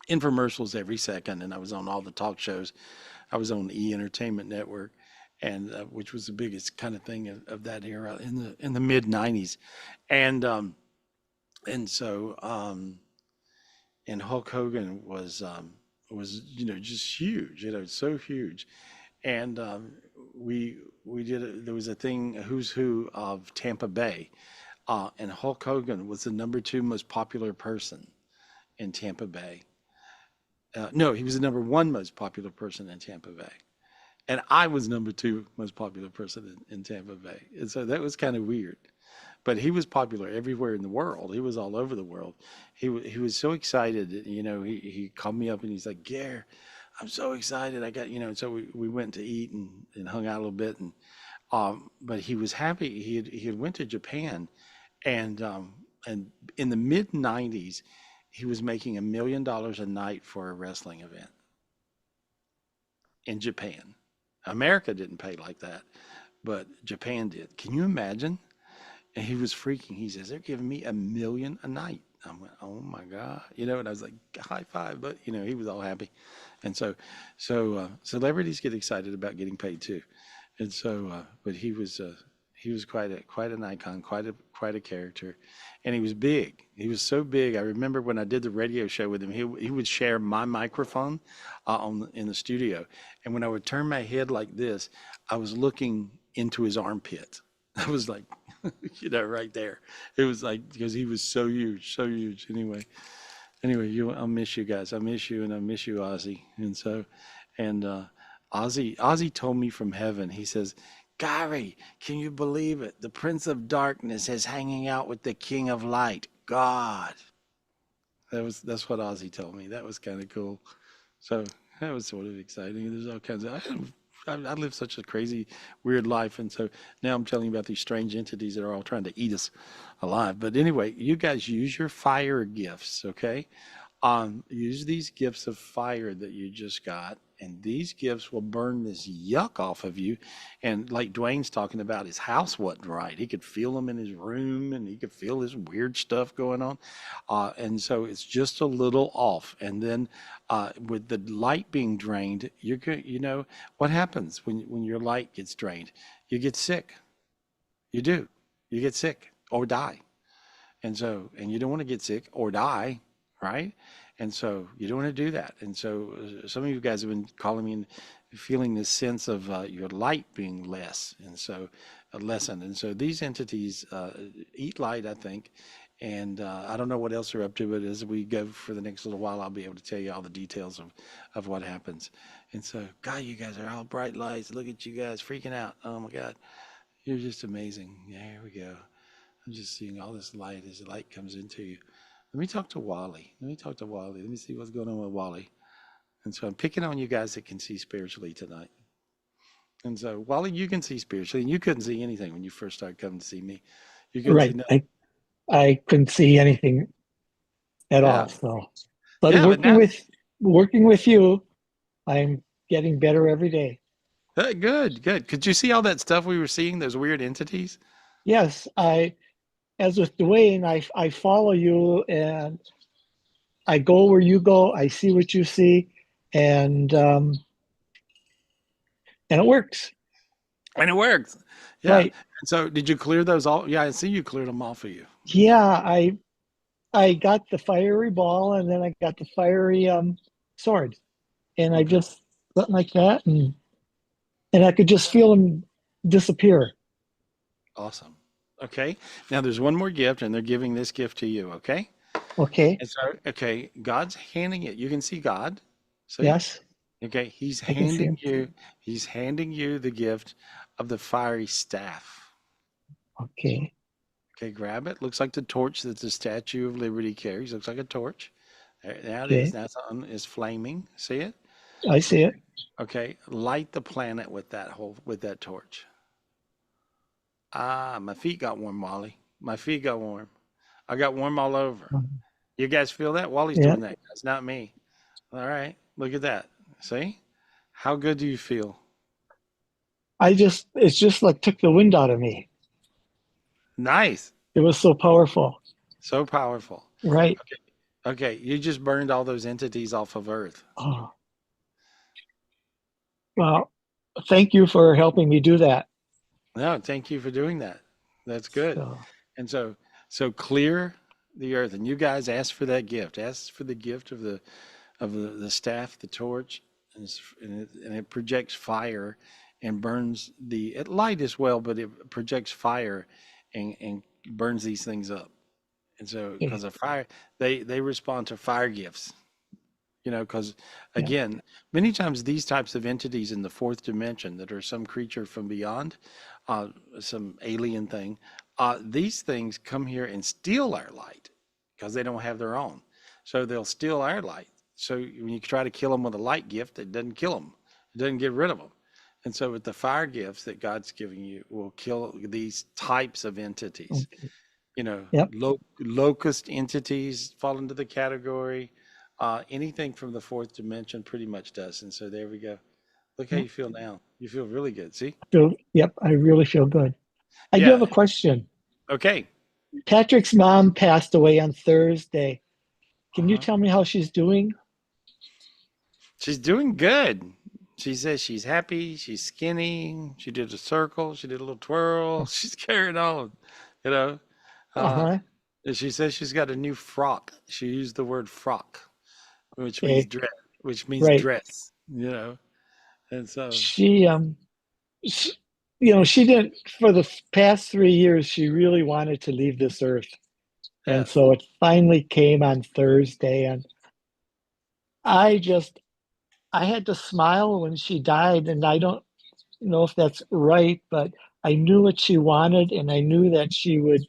infomercials every second, and I was on all the talk shows. I was on the Entertainment Network, and which was the biggest kind of thing of that era in the mid '90s, and and so and Hulk Hogan was just huge, so huge, and we did there was a thing, a who's who of Tampa Bay, and Hulk Hogan was the number two most popular person in Tampa Bay. No, he was the number one most popular person in Tampa Bay. And I was number two most popular person in Tampa Bay. And so that was kind of weird. But he was popular everywhere in the world. He was all over the world. He was so excited. He called me up and he's like, Gare, I'm so excited. I got, and so we went to eat and hung out a little bit. And but he was happy. He had went to Japan, and and in the mid '90s, he was making $1 million a night for a wrestling event in Japan. America didn't pay like that, but Japan did. Can you imagine? And he was freaking. He says, they're giving me $1 million a night. I went, oh my God. And I was like, high five. But, he was all happy. And so celebrities get excited about getting paid too. And so, but he was quite an icon, quite a character, and he was big. He was so big. I remember when I did the radio show with him, he would share my microphone in the studio, and when I would turn my head like this, I was looking into his armpit. I was like, right there. It was like because he was so huge, so huge. Anyway, I'll miss you guys. I miss you, and I miss you, Ozzy. And so, and Ozzy told me from heaven. He says, Gary, can you believe it? The Prince of Darkness is hanging out with the King of Light, God. That's what Ozzy told me. That was kind of cool. So that was sort of exciting. There's all kinds of. I lived such a crazy, weird life, and so now I'm telling you about these strange entities that are all trying to eat us alive. But anyway, you guys use your fire gifts, okay? Use these gifts of fire that you just got, and these gifts will burn this yuck off of you. And like Dwayne's talking about, his house wasn't right. He could feel them in his room, and he could feel this weird stuff going on. And so it's just a little off. And then with the light being drained, you're good. What happens when your light gets drained? You get sick. You do. You get sick or die. And you don't want to get sick or die. right? And so you don't want to do that. And so some of you guys have been calling me and feeling this sense of your light being less, and so lessened. And so these entities eat light, I think. And I don't know what else they're up to, but as we go for the next little while, I'll be able to tell you all the details of what happens. And so, God, you guys are all bright lights. Look at you guys freaking out. Oh my God, you're just amazing. Yeah, here we go. I'm just seeing all this light as the light comes into you. Let me talk to Wally. Let me talk to Wally. Let me see what's going on with Wally. And so I'm picking on you guys that can see spiritually tonight. And so, Wally, you can see spiritually, and you couldn't see anything when you first started coming to see me. You couldn't see Right. nothing. I couldn't see anything at Yeah, all. So, but yeah, but now, working with you, I'm getting better every day. good, good. Could you see all that stuff we were seeing? Those weird entities. Yes, as with Dwayne, I follow you and I go where you go. I see what you see, and and it works. And it works. Yeah. Right. And so, did you clear those all? Yeah, I see you cleared them all for you. Yeah, I got the fiery ball and then I got the fiery sword, and I Okay. just went like that, and I could just feel them disappear. Awesome. Okay. Now there's one more gift, and they're giving this gift to you. Okay. Okay. And so, okay, God's handing it. You can see God. See? Yes, Okay. I can see him. He's handing you the gift of the fiery staff. Okay. Okay, grab it. Looks like the torch that the Statue of Liberty carries. Looks like a torch. There, now it is. Okay. That's on is flaming. See it? I see it. Okay. Light the planet with that torch. Ah, my feet got warm, Wally. My feet got warm. I got warm all over. You guys feel that? Wally's Yeah. doing that. It's not me. All right. Look at that. See? How good do you feel? It's just like took the wind out of me. Nice. It was so powerful. So powerful. Right. Okay. You just burned all those entities off of Earth. Oh, well, thank you for helping me do that. No, thank you for doing that. That's good. So, And so clear the earth. And you guys ask for that gift. Ask for the gift of the staff, the torch, and it projects fire and burns it light as well, but it projects fire and burns these things up. And so okay. because of fire, they respond to fire gifts. Because Yeah. again, many times these types of entities in the fourth dimension that are some creature from beyond, some alien thing, these things come here and steal our light because they don't have their own. So they'll steal our light. So when you try to kill them with a light gift, it doesn't kill them, it doesn't get rid of them. And so with the fire gifts that God's giving you, will kill these types of entities. Okay. Yep. Locust entities fall into the category. Anything from the fourth dimension pretty much does. And so there we go. Look how Yep. you feel now. You feel really good. See? Yep. I really feel good. I do have Yeah. a question. Okay. Patrick's mom passed away on Thursday. Can you Uh-huh. tell me how she's doing? She's doing good. She says she's happy. She's skinny. She did a circle. She did a little twirl. She's carrying on. You know. Uh, Uh-huh. and she says she's got a new frock. She used the word frock, which means Okay. dress. Which means Right. dress. And so. She, she didn't, for the past 3 years, she really wanted to leave this earth. And Yes. so it finally came on Thursday. And I had to smile when she died. And I don't know if that's right, but I knew what she wanted. And I knew that she would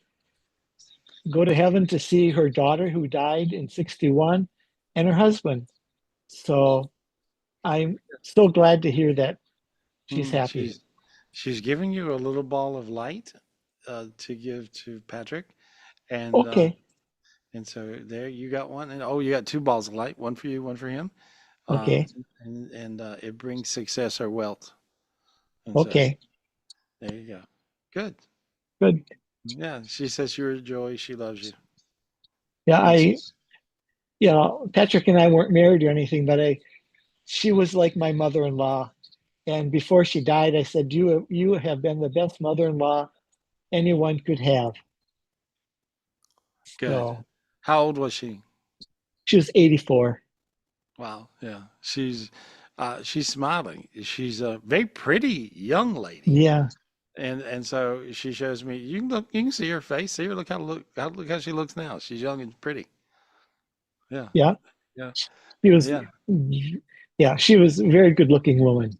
go to heaven to see her daughter who died in 61 and her husband. So I'm so glad to hear that she's Mm, happy. she's giving you a little ball of light to give to Patrick, and Okay. so there you got one, and you got two balls of light, one for you, one for him, uh, Okay. and it brings success or wealth, and so Okay. there you go. Good. Good. Yeah, she says you're a joy. She loves you. Yeah, And she, Patrick and I weren't married or anything, but she was like my mother-in-law. And before she died, I said, you have been the best mother-in-law anyone could have. good. So How old was she? She was 84. Wow. Yeah. She's smiling. She's a very pretty young lady. Yeah, And so she shows me, you can look, you can see her face. See her, look how she looks now. She's young and pretty. Yeah. yeah. Yeah. She was, Yeah. yeah, she was a very good looking woman.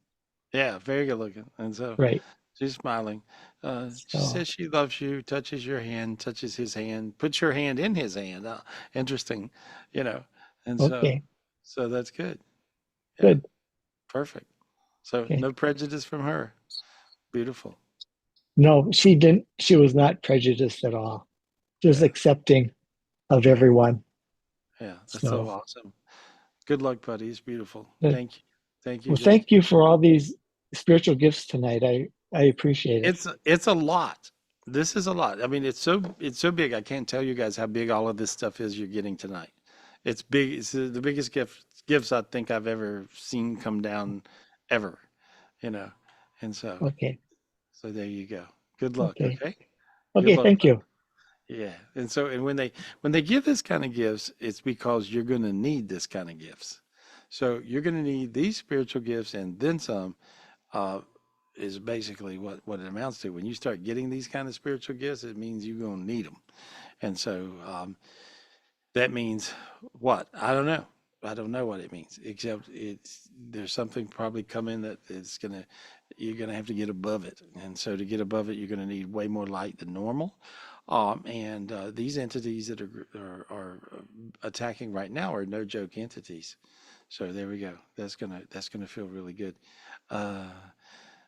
Yeah. Very good looking. And so Right. she's smiling. She So, says she loves you, touches your hand, touches his hand, puts your hand in his hand. Interesting, you know. And okay, so that's good. Yeah. good. Perfect. So Okay. no prejudice from her. Beautiful. No, she didn't. She was not prejudiced at all. Just Yeah. accepting of Yeah. everyone. Yeah. That's so So, awesome. Good luck, buddy. It's beautiful. good. Thank you. Thank you, Well, guys. thank you for all these spiritual gifts tonight. I appreciate it. It's a lot. This is a lot. I mean, it's so big. I can't tell you guys how big all of this stuff is you're getting tonight. It's big. It's the biggest gifts I think I've ever seen come down ever, you know. And Okay. so there you go. Good luck, Okay. okay? Good Okay. luck. Thank you. Yeah. And when they give this kind of gifts, it's because you're going to need this kind of gifts. So you're going to need these spiritual gifts and then some. Uh, is basically what it amounts to. When you start getting these kind of spiritual gifts, it means you're going to need them. And so that means what? I don't know. I don't know what it means, except there's something probably coming that is you're gonna have to get above it. And so to get above it, you're gonna need way more light than normal. And these entities that are attacking right now are no joke entities. So there we go. That's gonna feel really good. Uh,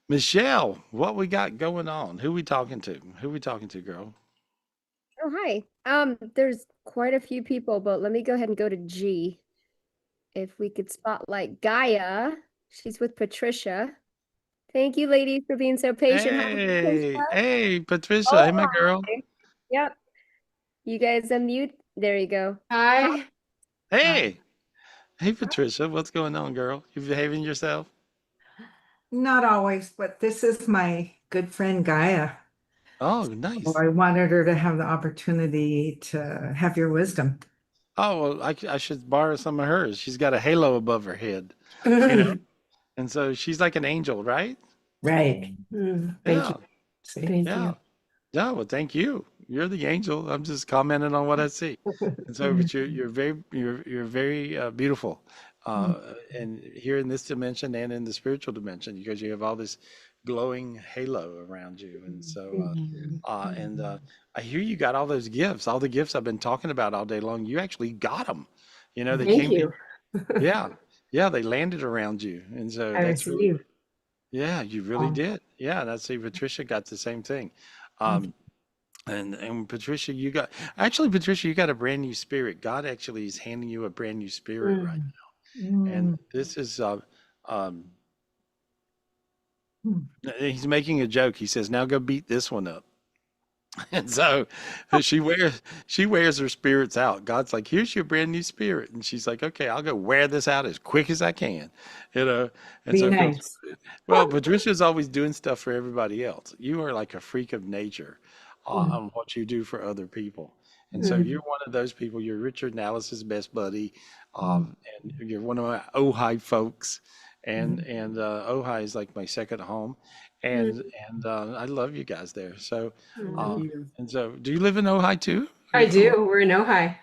Michelle, what we got going on? Who we talking to? Who we talking to, girl? Oh, hi. There's quite a few people, but let me go ahead and go to G. If we could spotlight Gaia. She's with Patricia. Thank you, ladies, for being so patient. Hi, Hey, Patricia. hey, Patricia. Oh, Hey, my girl. hi. Yep. You guys unmute. There you go. Hi. Hey, hey, Patricia. What's going on, girl? You behaving yourself? Not always, but this is my good friend Gaia. Oh, So nice. I wanted her to have the opportunity to have your wisdom. Oh, well, I should borrow some of hers. She's got a halo above her head, you know, and so she's like an angel, right? Right. Thank Yeah, you. Thank yeah. you. Yeah, well, thank you. You're the angel. I'm just commenting on what I see. And so, but you're very beautiful, and here in this dimension and in the spiritual dimension, because you have all this glowing halo around you. And so, I hear you got all those gifts, all the gifts I've been talking about all day long. You actually got them. You know, they Thank came. you. Yeah, yeah, they landed around you, and so I that's really. received. Yeah, you really did. Yeah, and I see Patricia got the same thing. Um, and Patricia, Patricia, you got a brand new spirit. God actually is handing you a brand new spirit right now. And this is um he's making a joke. He says, "Now go beat this one up." And so she wears her spirits out. God's like, "Here's your brand new spirit." And she's like, "Okay, I'll go wear this out as quick as I can." You know. And Be so nice. well, Patricia's always doing stuff for everybody else. You are like a freak of nature on what you do for other people. And so you're one of those people. You're Richard Nallis's best buddy, and you're one of my Ojai folks. And Ojai is like my second home, and I love you guys there. So, Love uh, you. and so, do you live in Ojai too? Are I you from? do. We're in Ojai.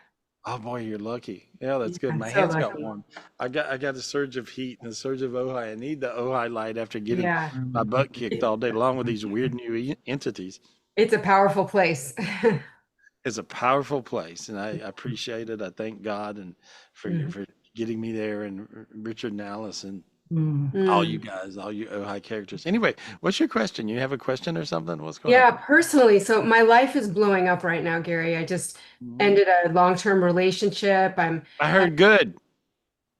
Oh boy, you're lucky. Yeah, that's good. I'm My so hands got lucky. warm. I got a surge of heat and a surge of Ojai. I need the Ojai light after getting Yeah, my butt kicked all day long with these weird new entities. it's a powerful place. It's a powerful place, and I appreciate it. I thank God and for getting me there, and Richard Nallis and all you guys, all you Ojai characters. Anyway, what's your question? You have a question or something? What's going on? Yeah, personally, so my life is blowing up right now, Gary. I just Mhm. ended a long-term relationship. I heard good.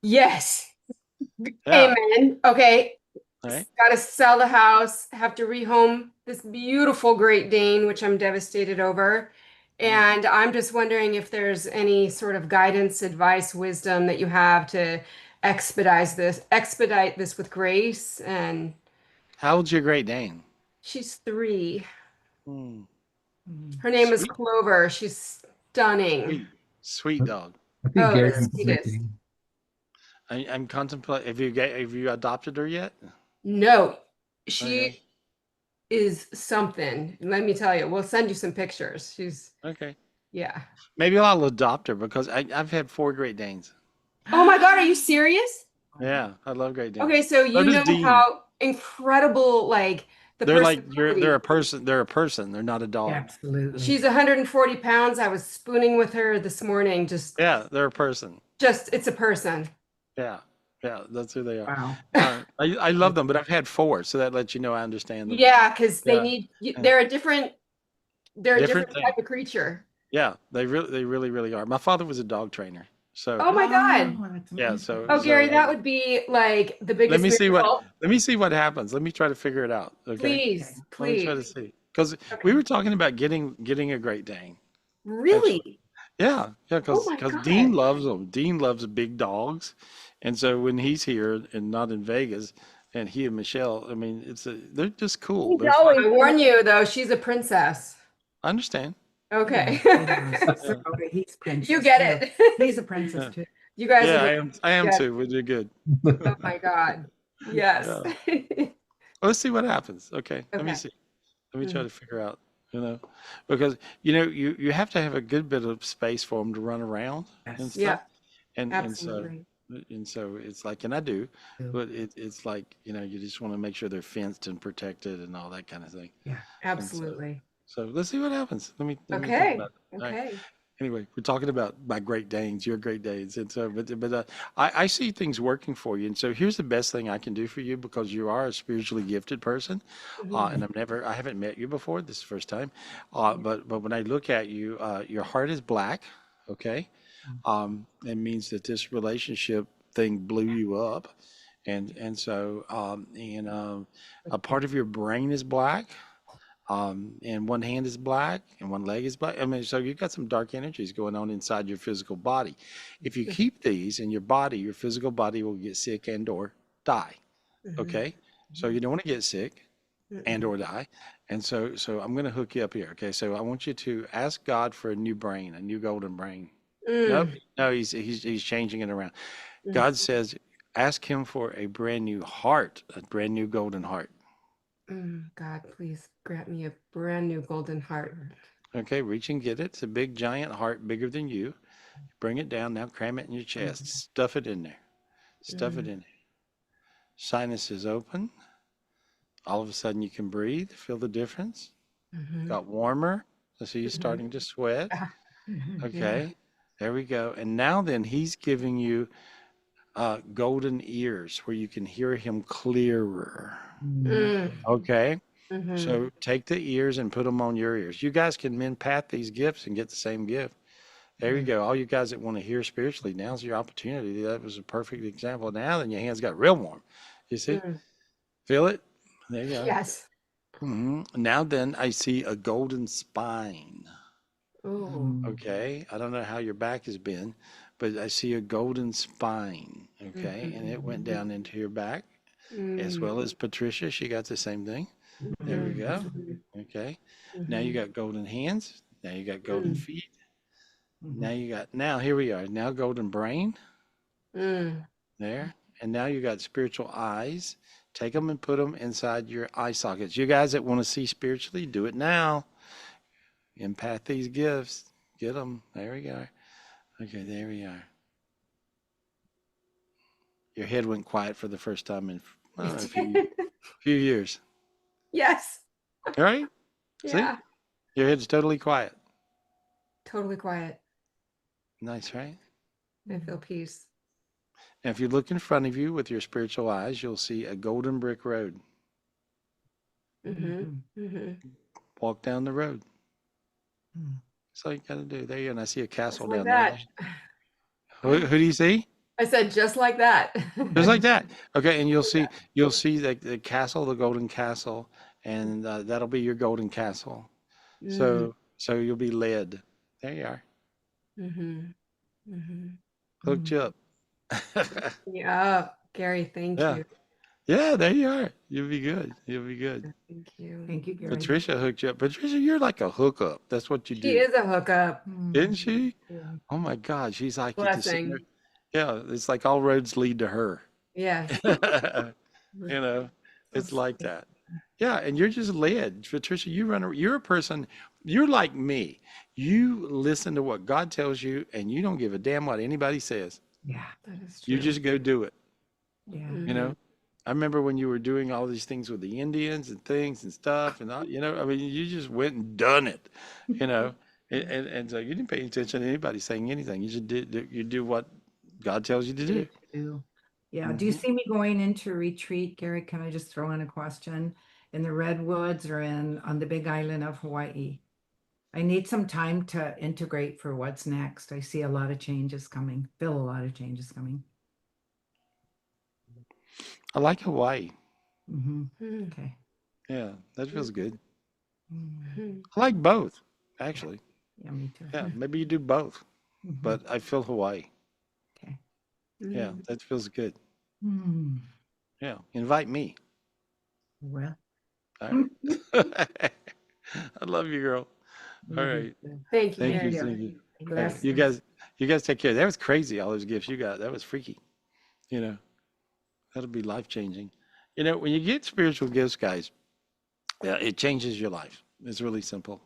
Yes, Yeah. amen. Okay, All right. got to sell the house, have to rehome this beautiful Great Dane, which I'm devastated over. And I'm just wondering if there's any sort of guidance, advice, wisdom that you have to expedite this with grace. And How old's your Great Dane? she's 3. Hmm. Her name is Sweet, Clover. She's stunning. sweet, sweet dog. I think Oh, the Gary's sweetest. thinking. I'm contemplating. Have you adopted her yet? No, Okay. she is something. Let me tell you, we'll send you some pictures. She's, Okay. yeah. Maybe I'll adopt her because I've had 4 Great Danes. Oh my God, are you serious? Yeah, I love Great Danes. Okay, so So you does know Dean. how incredible, like, the They're like they're personality. a person. They're a person. They're not a dog. Absolutely. She's 140 pounds. I was spooning with her this morning. Yeah, they're a person. It's a person. Yeah, yeah, that's who they are. Wow. I love them, but I've had 4, so that lets you know I understand them. Yeah, because they Yeah, need, yeah. they're a different Different thing. type of creature. Yeah, they really are. My father was a dog trainer, so Oh my God. That's yeah, amazing. Oh, Gary, that I, would be like the let biggest me see what miracle. happens. Let me try to figure it out. Okay, Please, let me try to please. see because we Okay. were talking about getting a Great Dane. Actually, Really? yeah, Oh my because Dean God. loves them. Dean loves big dogs, and so when he's here and not in Vegas, and he and Michelle, I mean, they're just cool. He's They're fun. always I warn you though, she's a princess. I understand. Okay. Yeah, Okay, he's princess You get too. it. He's a princess yeah, too. You guys are yeah. just, I am yeah. too. But you're good. Oh my God. Yes. Yeah. Let's see what happens. Okay, let me Okay. see. Let me try Mhm. to figure out, because you have to have a good bit of space for them to run around and Yes. Yeah, stuff, and so absolutely. it's like, and I do, Yeah. but it's like you just want to make sure they're fenced and protected and all that kind of thing, Yeah. and Absolutely. so let's see what happens. Let me think Okay. about it. All right. Okay. Anyway, we're talking about my Great Danes, your Great Danes, and so, I see things working for you, and so here's the best thing I can do for you because you are a spiritually gifted person, Mhm. and I haven't met you before. This is the first time, but when I look at you, your heart is black, okay, it means that this relationship thing blew you up, and so, a part of your brain is black, and one hand is black and one leg is black. I mean, so you've got some dark energies going on inside your physical body. If you keep these in your body, your physical body will get sick and or die. Mhm. Okay, so you don't want to get sick and Mhm. or die. And so I'm going to hook you up here. Okay, so I want you to ask God for a new brain, a new golden brain. Nope, Mm. no, he's changing it around. Mm. God says, ask him for a brand new heart, a brand new golden heart. God, please grant me a brand new golden heart. Okay, reach and get it. It's a big giant heart, bigger than you. Bring it down now, cram it in your chest. Stuff it in there. Stuff it Mm. in there. Sinuses open. All of a sudden you can breathe. Feel the difference. Mhm. Got warmer. I see you Mhm. starting to sweat. Yeah. Yeah. Okay, there we go. And now then he's giving you golden ears where you can hear him clearer. Mm. Okay, Mhm. so take the ears and put them on your ears. You guys can path these gifts and get the same gift. There you go. All you guys that want to hear spiritually, now's your opportunity. That was a perfect example. Now then your hands got real warm. You see? Mm. Feel it? There you go. Yes. Now then I see a golden spine. Oh. Okay. I don't know how your back has been, but I see a golden spine. Okay. And it went down Mhm. into your back as Mm. well as Patricia. She got the same thing. There we Mhm. go. Mhm. Okay. Now you Mhm. got golden hands. Now you got golden Mm. feet. Now here we are. Now golden brain. Mm. There. And now you got spiritual eyes. Take them and put them inside your eye sockets. You guys that want to see spiritually, do it now. Empath these gifts. Get them. There we go. Okay, there we are. Your head went quiet for the first time in I don't know, a few years. Yes. All right? See? Yeah. Your head's totally quiet. Totally quiet. Nice, right? I feel peace. And if you look in front of you with your spiritual eyes, you'll see a golden brick road. Mhm. Mhm. Walk down the road. That's all you got to do. There you go. And I see a Just castle like down there. that. Who do you see? I said just like that. Just like that. Okay, and you'll see the castle, the golden castle, and that'll be your golden castle. Mm. So you'll be led. There you are. Mhm. Mhm. Hooked you up. Yeah, Gary, thank Yeah. you. Yeah, there you are. You'll be good. You'll be good. Thank you. Thank you, Gary. Patricia hooked you up. Patricia, you're like a hookup. That's what you She do. is a hookup. Isn't she? Yeah. Oh my God, she's like you just sitting there. Blessing. Yeah, it's like all roads lead to her. Yes. You know, it's like that. Yeah, and you're just led. Patricia, you're a person, you're like me. You listen to what God tells you and you don't give a damn what anybody says. Yeah, that is You true. just go do it. Yeah. You know, I remember when you were doing all these things with the Indians and things and stuff, and all, I mean, you just went and done it, you know, and so you didn't pay attention to anybody saying anything. You just you do what God tells you to do. Do. Yeah. Do you see me going into retreat, Gary? Can I just throw in a question? In the Redwoods or on the Big Island of Hawaii? I need some time to integrate for what's next. I see a lot of changes coming. Feel a lot of changes coming. I like Hawaii. Okay. Yeah, that feels good. Mhm. I like both, actually. Yeah, me too. Yeah, maybe you do both, Mhm. but I feel Hawaii. Okay. Yeah, that feels good. Hmm. Yeah, invite me. Well, All right. I love you, girl. All love you right. too. Thank you, Thank you, Gary. Cindy. All right. Bless You guys take care. That was crazy, all those gifts you got. That was freaky. You know, that'll be life changing. You know, when you get spiritual gifts, guys, it changes your life. It's really simple.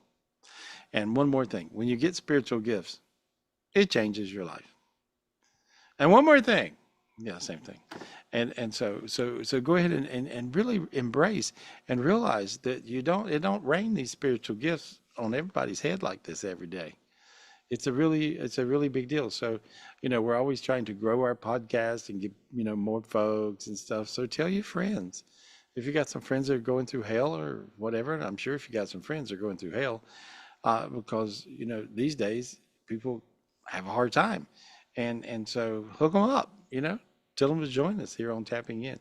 And one more thing, when you get spiritual gifts, it changes your life. And one more thing, yeah, same thing. And so go ahead and really embrace and realize that it don't rain these spiritual gifts on everybody's head like this every day. It's a really big deal. So, we're always trying to grow our podcast and get, more folks and stuff. So tell your friends. If you got some friends that are going through hell or whatever, and I'm sure if you got some friends that are going through hell, because these days people have a hard time, and so hook them up. Tell them to join us here on Tapping In.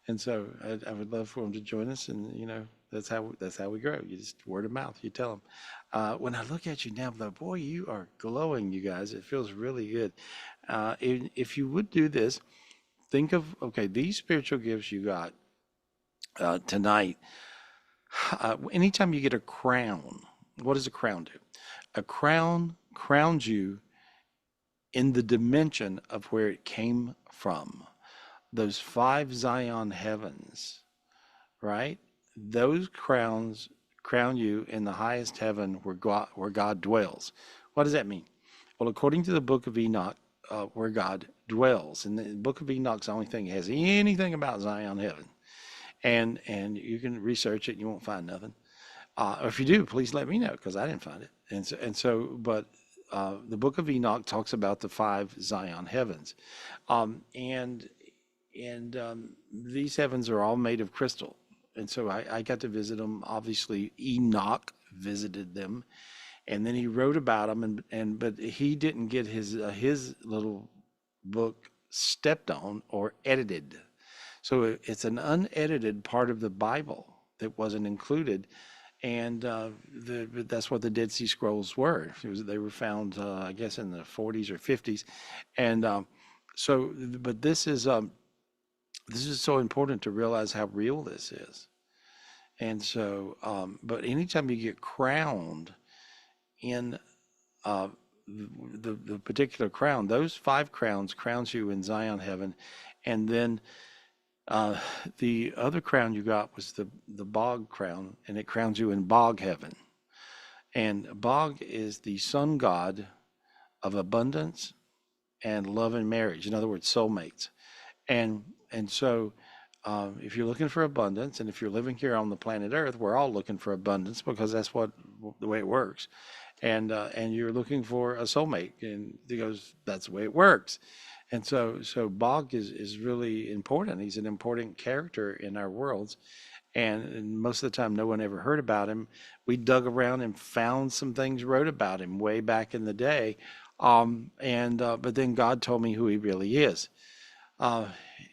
And so I would love for them to join us, and that's how we grow. You just word of mouth. You tell them. When I look at you now, though, boy, you are glowing, you guys. It feels really good. If you would do this, think of okay, these spiritual gifts you got tonight. Anytime you get a crown, what does a crown do? A crown crowns you in the dimension of where it came from. Those five Zion heavens, right? Those crowns crown you in the highest heaven where God dwells. What does that mean? Well, according to the book of Enoch, where God dwells, and the book of Enoch's the only thing that has anything about Zion heaven. And you can research it, and you won't find nothing. Or if you do, please let me know because I didn't find it. But the book of Enoch talks about the five Zion heavens, and these heavens are all made of crystal. And so I got to visit them. Obviously, Enoch visited them, and then he wrote about them. But he didn't get his little book stepped on or edited. So it's an unedited part of the Bible that wasn't included, and that's what the Dead Sea Scrolls were. They were found, I guess, in the 40s or 50s, and but this is so important to realize how real this is. And so, but anytime you get crowned in the particular crown, those five crowns you in Zion heaven, and then the other crown you got was the Bog crown, and it crowns you in Bog heaven. And Bog is the sun god of abundance and love and marriage. In other words, soulmates. And so, if you're looking for abundance, and if you're living here on the planet Earth, we're all looking for abundance because that's the way it works. And you're looking for a soulmate, and he goes, that's the way it works. And so Bog is really important. He's an important character in our worlds. And most of the time, no one ever heard about him. We dug around and found some things wrote about him way back in the day. But then God told me who he really is. Uh,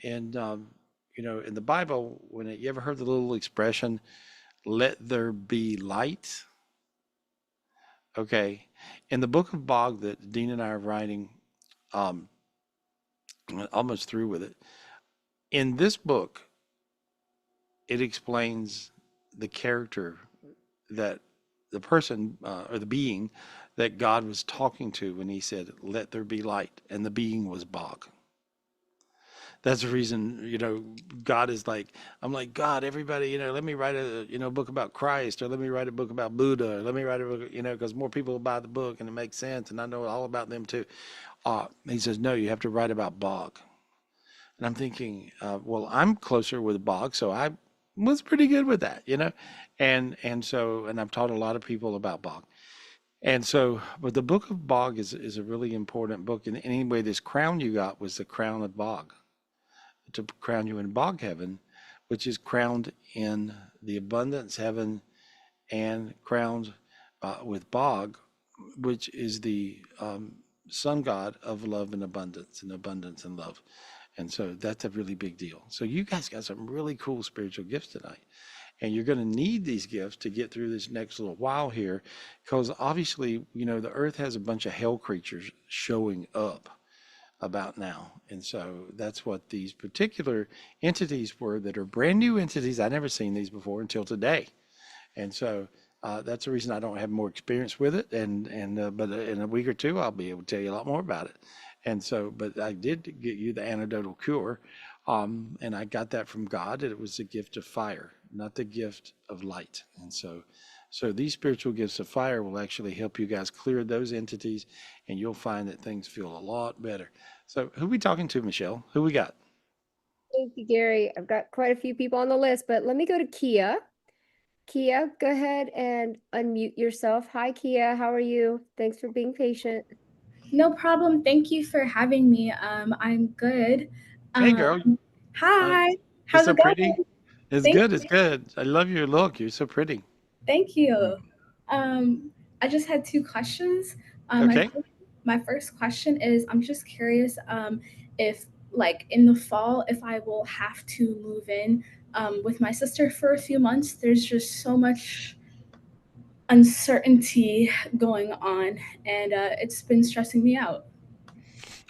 and in the Bible, you ever heard the little expression, "Let there be light"? Okay, in the book of Bog that Dean and I are writing, um, almost through with it. In this book, it explains the character that the person or the being that God was talking to when he said, "Let there be light," and the being was Bog. That's the reason, God is like, I'm like, God, everybody, let me write a, book about Christ, or let me write a book about Buddha, or let me write a book, because more people will buy the book and it makes sense. And I know all about them too. He says, no, you have to write about Bog. And I'm thinking, well, I'm closer with Bog, so I was pretty good with that, and I've taught a lot of people about Bog. And so, but the book of Bog is a really important book. And anyway, this crown you got was the crown of Bog, to crown you in Bog heaven, which is crowned in the abundance heaven and crowned with Bog, which is the sun god of love and abundance and love. And so that's a really big deal. So you guys got some really cool spiritual gifts tonight. And you're going to need these gifts to get through this next little while here, because obviously, the earth has a bunch of hell creatures showing up about now. And so that's what these particular entities were, that are brand new entities. I never seen these before until today. And so that's the reason I don't have more experience with it. But in a week or two, I'll be able to tell you a lot more about it. And so, but I did get you the antidotal cure. And I got that from God. And it was the gift of fire, not the gift of light. And so these spiritual gifts of fire will actually help you guys clear those entities, and you'll find that things feel a lot better. So who we talking to, Michelle? Who we got? Thank you, Gary. I've got quite a few people on the list, but let me go to Kia. Kia, go ahead and unmute yourself. Hi, Kia. How are you? Thanks for being patient. No problem. Thank you for having me. I'm good. Hey, girl. Hi. You're How's so it pretty. going? It's Thank good. It's good. I love your look. You're so pretty. Thank you. I just had two questions. Okay. My first question is, I'm just curious if, like, in the fall, if I will have to move in with my sister for a few months. There's just so much uncertainty going on, and it's been stressing me out.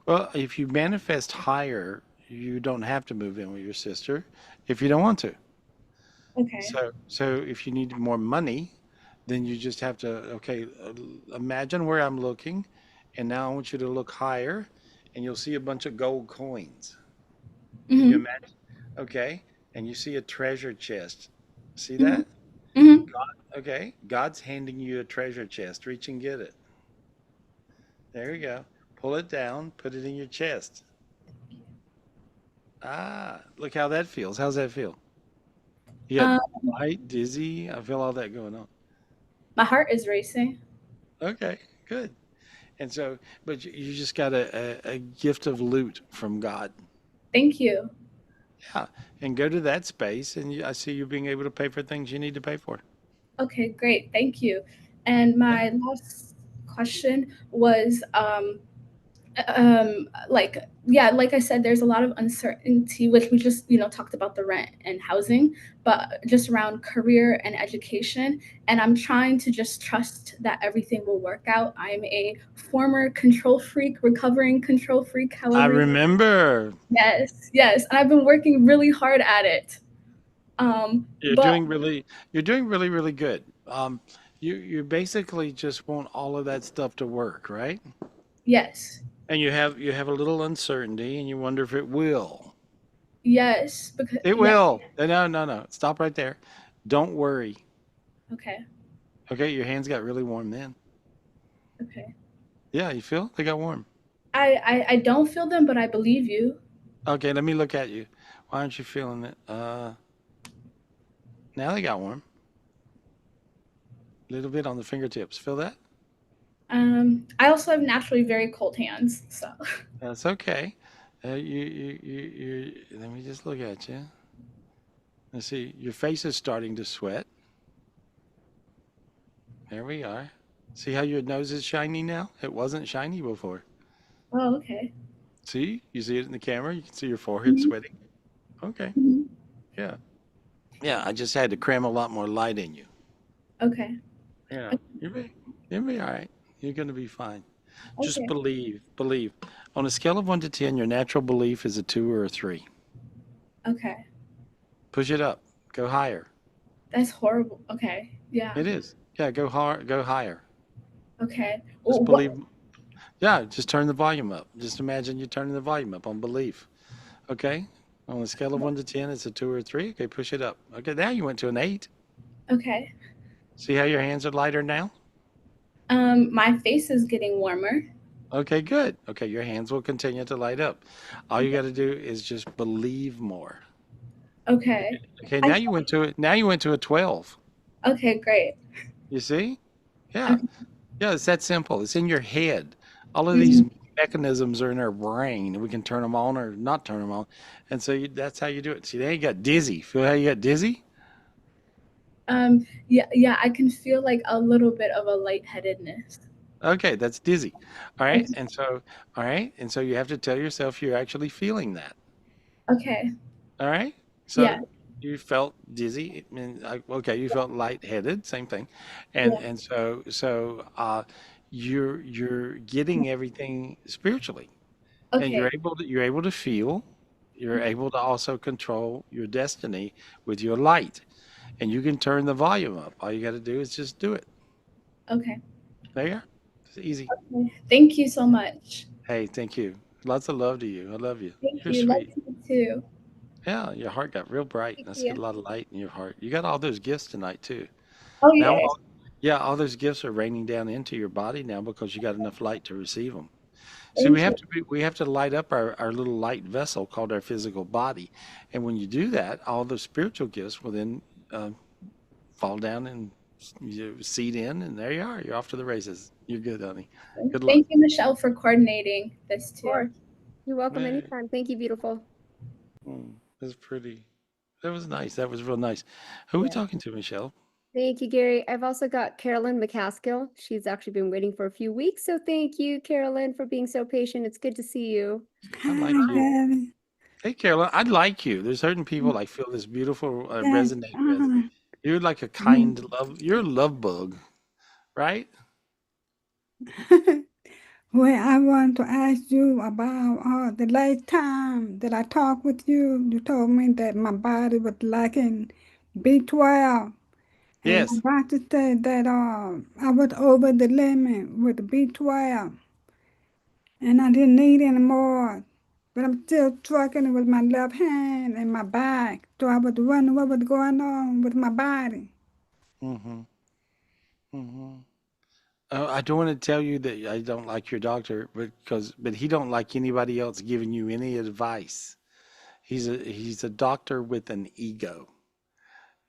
Well, if you manifest higher, you don't have to move in with your sister if you don't want to. Okay. So if you need more money, then you just have to, okay, imagine where I'm looking, and now I want you to look higher, and you'll see a bunch of gold coins. Can you Mm-hmm. imagine? Okay, and you see a treasure chest. See Mm-hmm. that? Mm-hmm. Okay, God's handing you a treasure chest. Reach and get it. There you go. Pull it down, put it in your chest. Ah, look how that feels. How's that feel? You got Um, light, dizzy. I feel all that going on. my heart is racing. Okay, good. And so, but you just got a gift of loot from God. Thank you. Yeah. And go to that space, and I see you being able to pay for things you need to pay for. Okay, great. Thank you. And Yeah. my last question was like, yeah, like I said, there's a lot of uncertainty, which we just, talked about the rent and housing, but just around career and education. And I'm trying to just trust that everything will work out. I'm a former control freak, recovering control freak, I however. remember. Yes, yes. And I've been working really hard at it. You're But doing really, you're doing really, really good. You basically just want all of that stuff to work, right? yes, And you have a little uncertainty, and you wonder if it will. yes, because It yeah, will. No, no, no. Stop right there. Don't worry. okay, Okay, your hands got really warm then. okay. Yeah, you feel they got warm. I don't feel them, but I believe you. Okay, let me look at you. Why aren't you feeling it? Now they got warm. A little bit on the fingertips. Feel that? I also have naturally very cold hands, so That's okay. Let me just look at you. Let's see. Your face is starting to sweat. There we are. See how your nose is shiny now? It wasn't shiny before. oh, okay. See? You see it in the camera? You can see your forehead Mhm, sweating. Okay. mhm. Yeah. Yeah, I just had to cram a lot more light in you. Okay, Yeah. You'll be all right. You're going to be fine. Just okay, believe. Believe. On a scale of 1 to 10, your natural belief is a 2 or a 3. okay. Push it up. Go higher. That's horrible. Okay. Yeah. It is. Yeah, go hard, go higher. Okay. Just What? believe. Yeah, just turn the volume up. Just imagine you turning the volume up on belief. Okay? On a scale of 1 to 10, it's a 2 or a 3. Okay, push it up. Okay, now you went to an 8. Okay. See how your hands are lighter now? My face is getting warmer. Okay, good. Okay, your hands will continue to light up. All you got to do is just believe more. Okay. Okay, I, now you went to a 12. okay, great. You see? Yeah. Okay. Yeah, it's that simple. It's in your head. All of these Mhm. mechanisms are in our brain, and we can turn them on or not turn them on. And so that's how you do it. See, now you got dizzy. Feel how you got dizzy? Yeah, I can feel like a little bit of a lightheadedness. Okay, that's dizzy. All right. Okay. And so you have to tell yourself you're actually feeling that. Okay. All right. Yeah. So you felt dizzy. I mean, okay, you felt lightheaded, same thing. Yeah. And so you're getting everything spiritually. And Okay. you're able to feel, you're able to also control your destiny with your light. And you can turn the volume up. All you got to do is just do it. Okay. There you are. It's easy. Thank you so much. Hey, thank you. Lots of love to you. I love you. Thank You're you. Love sweet. you too. Yeah, your heart got real bright. Thank Let's get you. a lot of light in your heart. You got all those gifts tonight too. Oh Now, yeah. yeah, all those gifts are raining down into your body now because you got enough light to receive them. See, Thank you. we have to light up our little light vessel called our physical body, and when you do that, all the spiritual gifts will then uh, fall down and you seed in, and there you are. You're off to the races. You're good, honey. Good luck. Thank you, Michelle, for coordinating this Of too. course. You're welcome Hey, anytime. Thank you, beautiful. that's pretty. That was nice. That was real nice. Who are we Yeah. talking to, Michelle? Thank you, Gary. I've also got Carolyn McCaskill. She's actually been waiting for a few weeks. So thank you, Carolyn, for being so patient. It's good to see you. I Hi, like you. Gary. Hey, Carolyn, I like you. There's certain people I feel this beautiful Yes, resonate with. You're like a mhm. kind love. You're a love bug, right? Well, I want to ask you about the last time that I talked with you. You told me that my body was lacking B12, and my Yes. doctor said that I was over the limit with the B12, and I didn't need any more. But I'm still struggling with my left hand and my back. So I was wondering what was going on with my body. Mm-hmm. Mm-hmm. I don't want to tell you that I don't like your doctor, but he don't like anybody else giving you any advice. He's a doctor with an ego,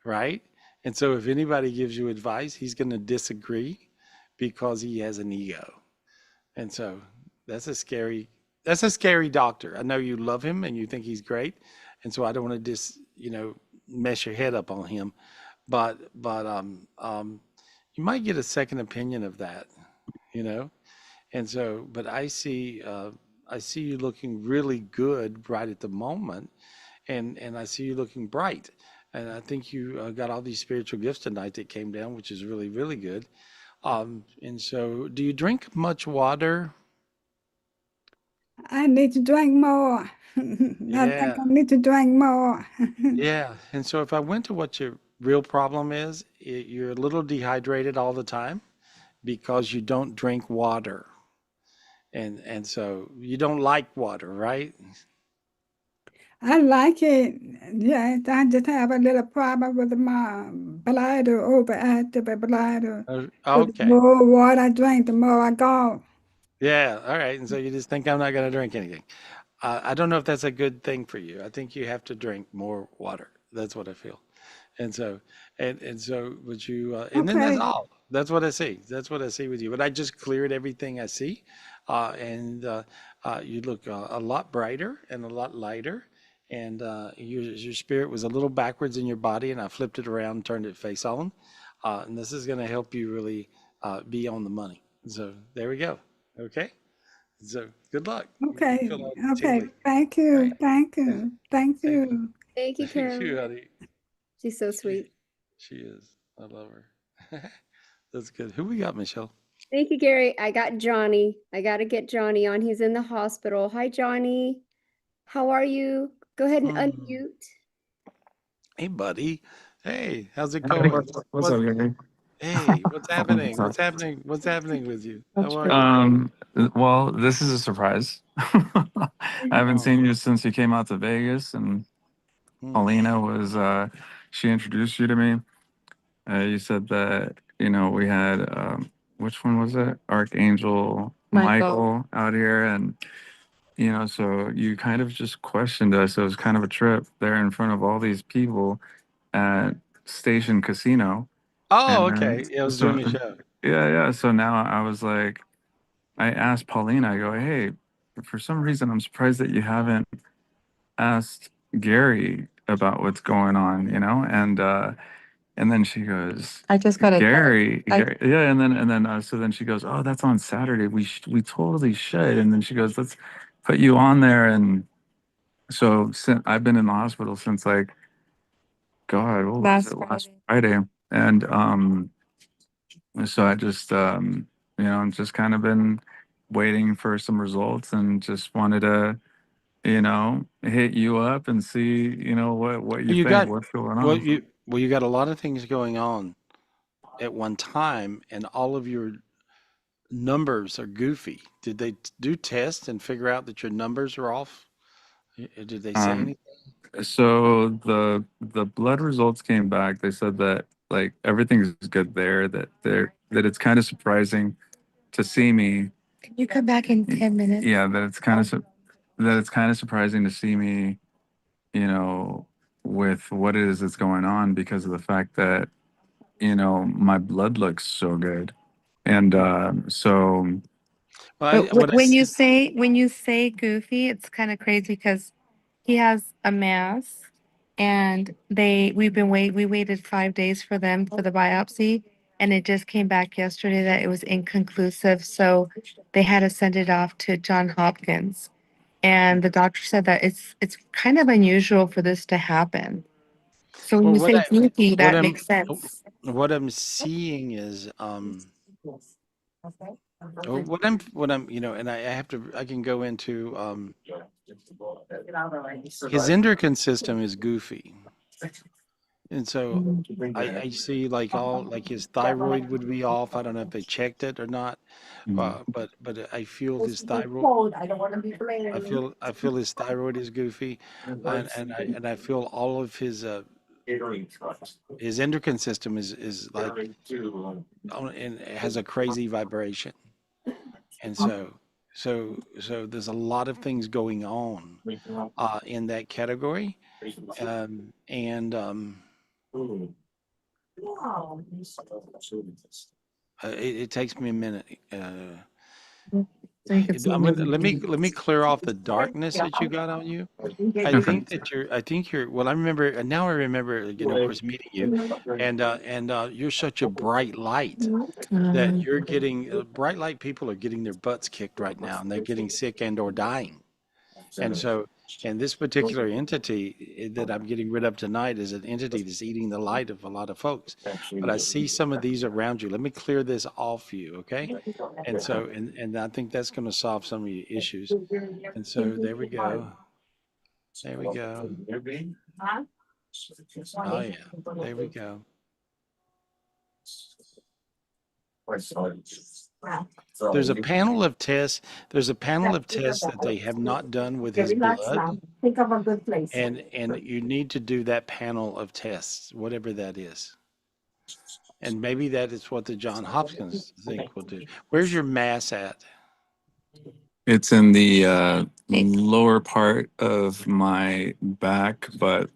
right? And so if anybody gives you advice, he's going to disagree because he has an ego. And so that's a scary that's a scary doctor. I know you love him and you think he's great, and so I don't want to mess your head up on him. But you might get a second opinion of that, you know. And so, but I see you looking really good right at the moment, and I see you looking bright. And I think you got all these spiritual gifts tonight that came down, which is really, really good. And so, do you drink much water? I need to drink more. I think Yeah, I need to drink more. yeah. And so, if I went to what your real problem is, you're a little dehydrated all the time because you don't drink water. And so you don't like water, right? I like it. Yes, I just have a little problem with my bladder, overactive bladder. So the Okay. more water I drink, the more I go. Yeah. All right. And so you just think I'm not going to drink anything. I don't know if that's a good thing for you. I think you have to drink more water. That's what I feel. And so, and so, would you? And then that's Okay. all. That's what I see. That's what I see with you. But I just cleared everything I see, and you look a lot brighter and a lot lighter, and your spirit was a little backwards in your body, and I flipped it around, turned it face on, and this is going to help you really be on the money. So there we go. Okay. So good luck. You Okay. feel all Okay. tingly. Thank All you. right. Thank Yeah. you. Thank Thank you. you. Thank you, Thank you, Carolyn. honey. She's so She sweet. she is. I love her. That's good. Who we got, Michelle? Thank you, Gary. I got Johnny. I got to get Johnny on. He's in the hospital. Hi, Johnny. How are you? Go ahead and Hmm. unmute. Hey, buddy. Hey, how's it going? What's What? up, Gary? Hey, what's happening? Sorry. What's happening? What's happening with you? How are you? Well, this is a surprise. I haven't Oh, seen you since you came out to Vegas, and hmm. Paulina was she introduced you to me. You said that, we had which one was it? Archangel Michael out here, and so you kind of just questioned us. It was kind of a trip there in front of all these people at Station Casino. Oh, And then, okay. Yeah, I was doing so, a show. yeah, yeah. So now I was like, I asked Paulina, I go, hey, for some reason, I'm surprised that you haven't asked Gary about what's going on, and then she goes, I just got Gary, yeah, and then so then she goes, oh, that's on Saturday. We totally should. And then she goes, let's put you on there. And so since I've been in the hospital since like God, what was it, last Friday, and so I just just kind of been waiting for some results and just wanted to hit you up and see what you You think, got what's going well, on. you got a lot of things going on at one time, and all of your numbers are goofy. Did they do tests and figure out that your numbers are off? Did they say Um, anything? so the blood results came back. They said that like everything's good there. That it's kind of surprising to see me. Can you come back in 10 minutes? Yeah, that it's kind of surprising to see me, you know, with what it is that's going on because of the fact that my blood looks so good, and so Well, But what I when s- you say goofy, it's kind of crazy because he has a mass, and we waited 5 days for them for the biopsy, and it just came back yesterday that it was inconclusive, so they had to send it off to John Hopkins, and the doctor said that it's kind of unusual for this to happen. So when well, you say goofy, what that I'm makes sense. what I'm seeing is what I'm and I have to I can go into his endocrine system is goofy. And so I see like all like his thyroid would be off. I don't know if they checked it or not, but I feel his thyroid. I feel his thyroid is goofy, and I feel all of his endocrine system is like and it has a crazy vibration, and so there's a lot of things going on in that category, and it takes me a minute. So you can see Let me clear off the darkness that you got on you. I think you're well, I remember and now I remember, of course, meeting you, and you're such a bright light that you're getting bright light people are getting their butts kicked right now, and they're getting sick and or dying. And so, and this particular entity that I'm getting rid of tonight is an entity that's eating the light of a lot of folks. But I see some of these around you. Let me clear this off you, okay? And so, and I think that's going to solve some of your issues. And so there we go. There we go. Oh yeah, there we go. There's a panel of tests. There's a panel of tests that they have not done with his blood, and you need to do that panel of tests, whatever that is. And maybe that is what the John Hopkins think will do. Where's your mass at? it's in the lower part of my back, but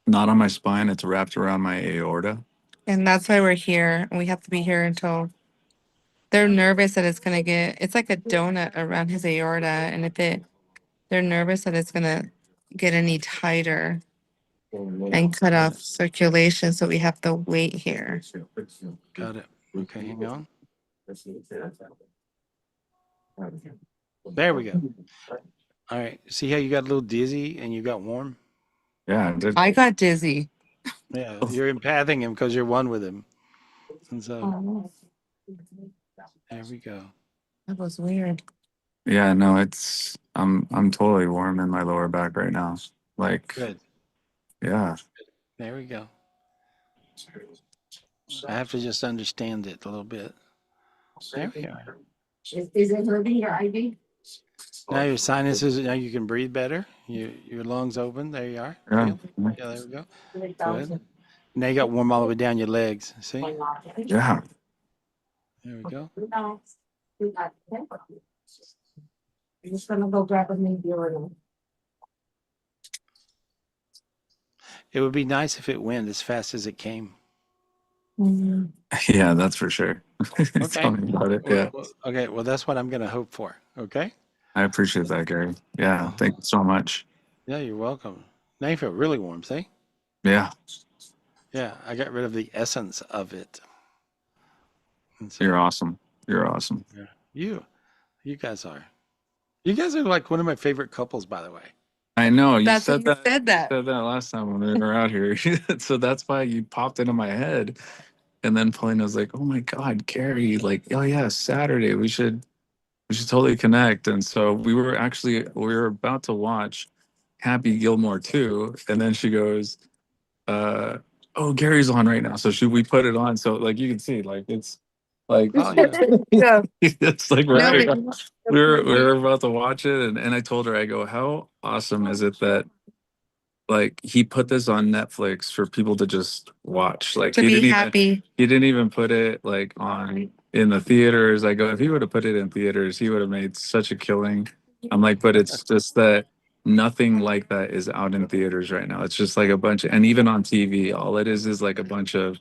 not on my spine. It's wrapped around my aorta. and that's why we're here. And we have to be here until they're nervous that it's like a donut around his aorta. And they're nervous that it's gonna get any tighter and cut off circulation. So we have to wait here. Got it. Okay, hang on. There we go. All right. See how you got a little dizzy and you got warm? Yeah, I got dizzy. Yeah, you're empathing him because you're one with him. And so Oh, there we go. that was weird. yeah, no, I'm totally warm in my lower back right now. Like, Good. yeah. There we go. I have to just understand it a little bit. There we are. Is it hurting your IV? Now your sinuses, now you can breathe better. Your lungs open. There you are. Yeah. Feel? Yeah, there we go. Good. Now you got warm all the way down your legs. See? Yeah. There we go. I'm just gonna go grab a new urinal. It would be nice if it went as fast as it came. Yeah, that's for sure. Okay. Tell me about it. Yeah. Okay. Well, that's what I'm going to hope for. Okay. I appreciate that, Gary. Yeah. Thank you so much. Yeah, you're welcome. Now you feel really warm, see? Yeah. Yeah, I got rid of the essence of it. And so, You're awesome. You're awesome. yeah, you guys are. You guys are like one of my favorite couples, by the way. I know you That's said what you that. said that. You said that last time when we were out here. So that's why you popped into my head. And then Pauline was like, "Oh my God, Gary! Like, oh yeah, Saturday we should totally connect." And so we were about to watch Happy Gilmore 2, and then she goes, uh, "Oh, Gary's on right now." So should we put it on? So like you can see, like it's like Oh, yeah. Yeah. it's like No, right. but We were about to watch it, and I told her, I go, "How awesome is it that like he put this on Netflix for people to just watch? Like to be happy. he didn't even put it like on in the theaters. I go, if he would have put it in theaters, he would have made such a killing." I'm like, but it's just that nothing like that is out in theaters right now. It's just like a bunch of, and even on TV, all it is like a bunch of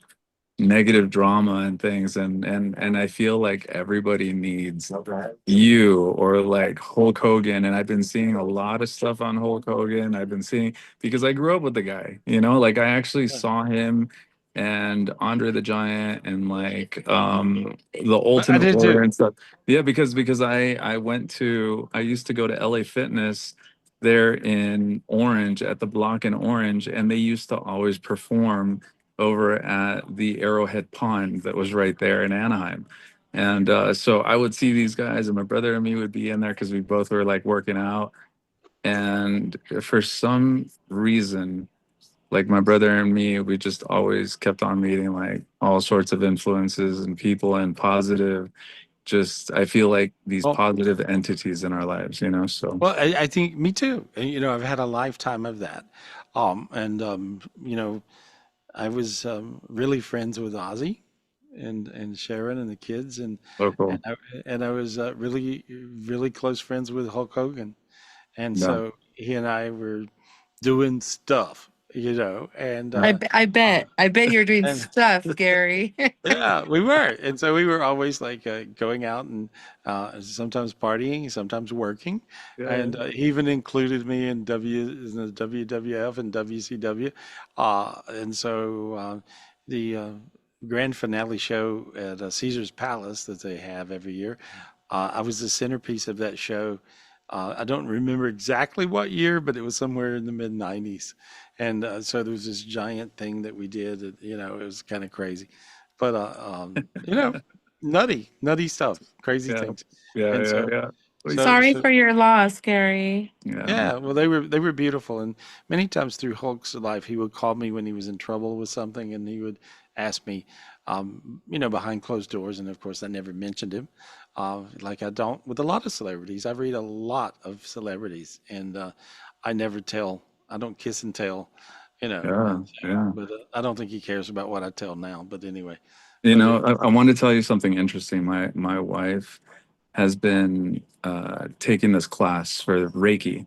negative drama and things, and I feel like everybody needs you or like Hulk Hogan. And I've been seeing a lot of stuff on Hulk Hogan. I've been seeing, because I grew up with the guy, like I actually saw him and Andre the Giant and like the I Ultimate did Warrior too. and stuff. Yeah, because I used to go to LA Fitness there in Orange at the block in Orange, and they used to always perform over at the Arrowhead Pond that was right there in Anaheim. And so I would see these guys, and my brother and me would be in there because we both were like working out. And for some reason, like my brother and me, we just always kept on meeting like all sorts of influences and people and positive, just I feel like these Well, positive entities in our lives. So well, I think me too. And, I've had a lifetime of that. And I was really friends with Ozzy and Sharon and the kids, and so and cool. I, and I was really really close friends with Hulk Hogan, and Yeah. so he and I were doing stuff, and uh, I bet you're doing and stuff, Gary. yeah, we were, and so we were always like going out and sometimes partying, sometimes working, Yeah. and he even included me in the WWF and WCW, and so the grand finale show at Caesar's Palace that they have every year, I was the centerpiece of that show. I don't remember exactly what year, but it was somewhere in the mid '90s, and so there was this giant thing that we did. It was kind of crazy, but nutty stuff, crazy Yeah. things. Yeah. And Yeah. so, Yeah. so, Sorry so for your loss, Gary. Yeah. yeah, well, they were beautiful, and many times through Hulk's life, he would call me when he was in trouble with something, and he would ask me, behind closed doors, and of course, I never mentioned him, like I don't with a lot of celebrities. I read a lot of celebrities, and I never tell. I don't kiss and tell, Yeah. and so, Yeah. but I don't think he cares about what I tell now. But anyway, You but know, I want to tell you something interesting. My wife has been taking this class for Reiki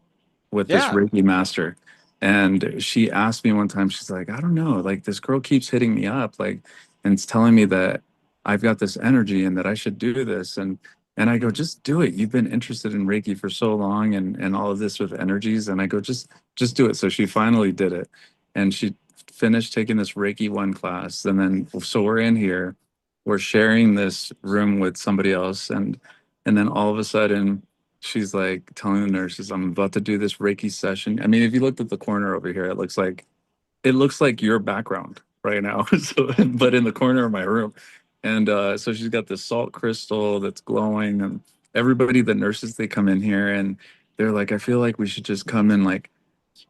with this yeah, Reiki master. And she asked me one time, she's like, I don't know, like this girl keeps hitting me up, like, and it's telling me that I've got this energy and that I should do this. And I go, mhm. just do it. You've been interested in Reiki for so long and all of this with energies. And I go, just do it. So she finally did it. And she finished taking this Reiki 1 class. And then so we're in here, we're sharing this room with somebody else. And then all of a sudden she's like telling the nurses, I'm about to do this Reiki session. I mean, if you looked at the corner over here, it looks like your background right now. So, but in the corner of my room. And so she's got this salt crystal that's glowing, and everybody, the nurses, they come in here and they're like, I feel like we should just come and like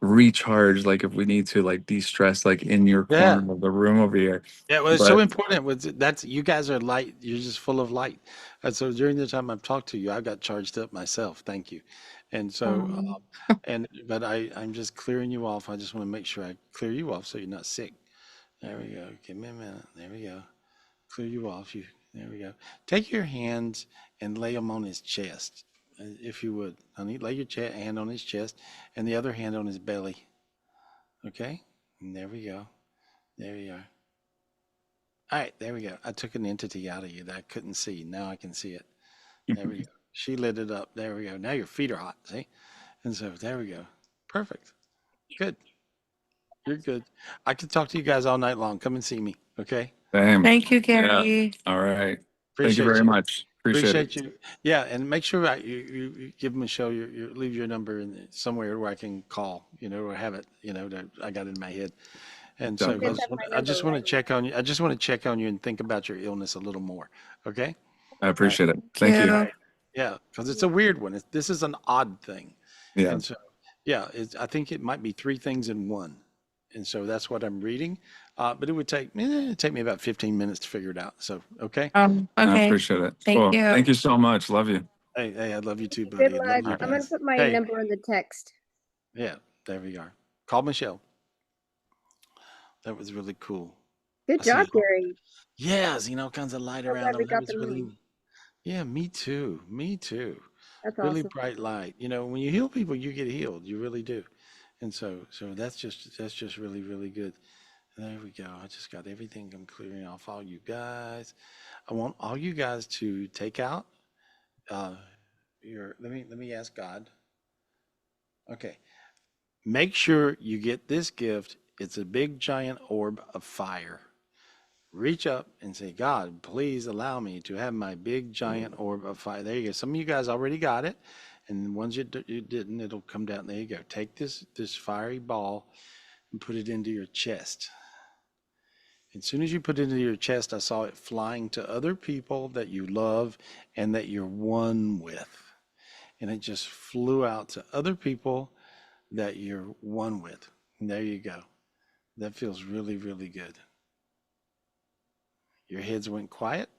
recharge, like if we need to like de-stress, like in your Yeah. corner of the room over here. Yeah, well, it's so But important. That's you guys are light. You're just full of light. And so during the time I've talked to you, I got charged up myself. Thank you. And so, Um, but I'm just clearing you off. I just want to make sure I clear you off so you're not sick. There we go. Give me a minute. There we go. Clear you off. There we go. Take your hands and lay them on his chest, if you would, honey. Lay your hand on his chest and the other hand on his belly. Okay. And there we go. There we are. All right, there we go. I took an entity out of you that I couldn't see. Now I can see it. There we go. She lit it up. There we go. Now your feet are hot, see? And so there we go. Perfect. Good. You're good. I could talk to you guys all night long. Come and see me, okay? same. thank you, Yeah. Gary. All right. Thank you Appreciate very you. much. Appreciate it. Appreciate you. Yeah, and make sure you give them a show. Leave your number in somewhere where I can call, or have it, that I got in my head. And so Definitely. I just want to check on you. I just want to check on you and think about your illness a little more. Okay? I appreciate it. Thank Thank you. you. Yeah, because it's a weird one. This is an odd thing. Yeah. And so, yeah, I think it might be three things in one. And so that's what I'm reading. But it would take me about 15 minutes to figure it out. So, okay. I Okay. appreciate it. Thank Cool. you. Thank you so much. Love you. Hey, I love you too, Good buddy. I love luck. you I'm gonna guys. put my Hey, number in the text. yeah, there we are. Call Michelle. That was really cool. Good I see job, all, Gary. yeah, seeing all kinds of light So around glad we them. That got was the really, room. yeah, me too. Me too. That's Really awesome. bright light. When you heal people, you get healed. You really do. And so that's just really, really good. There we go. I just got everything. I'm clearing off all you guys. I want all you guys to take out let me ask God. Okay. Make sure you get this gift. It's a big giant orb of fire. Reach up and say, God, please allow me to have my big giant orb of fire. There you go. Some of you guys already got it. And the ones you didn't, it'll come down. There you go. Take this fiery ball and put it into your chest. As soon as you put it into your chest, I saw it flying to other people that you love and that you're one with. And it just flew out to other people that you're one with. And there you go. That feels really, really good. Your heads went quiet.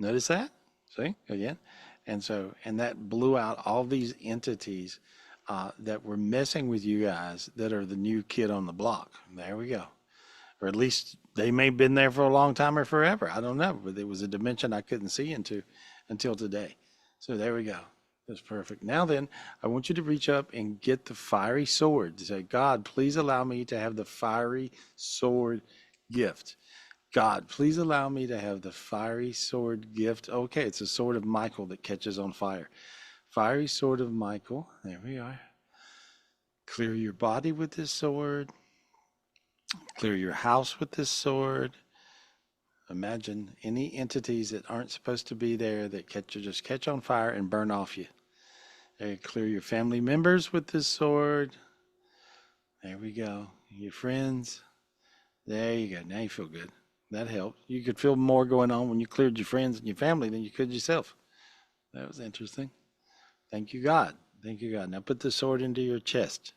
Notice that? See, again. And that blew out all these entities that were messing with you guys that are the new kid on the block. There we go. Or at least they may have been there for a long time or forever. I don't know, but it was a dimension I couldn't see into until today. So there we go. That's perfect. Now then, I want you to reach up and get the fiery sword. To say, God, please allow me to have the fiery sword gift. God, please allow me to have the fiery sword gift. Okay, it's a sword of Michael that catches on fire. Fiery sword of Michael. There we are. Clear your body with this sword. Clear your house with this sword. Imagine any entities that aren't supposed to be there that just catch on fire and burn off you. There, clear your family members with this sword. There we go. Your friends. There you go. Now you feel good. That helped. You could feel more going on when you cleared your friends and your family than you could yourself. That was interesting. Thank you, God. Thank you, God. Now put the sword into your chest.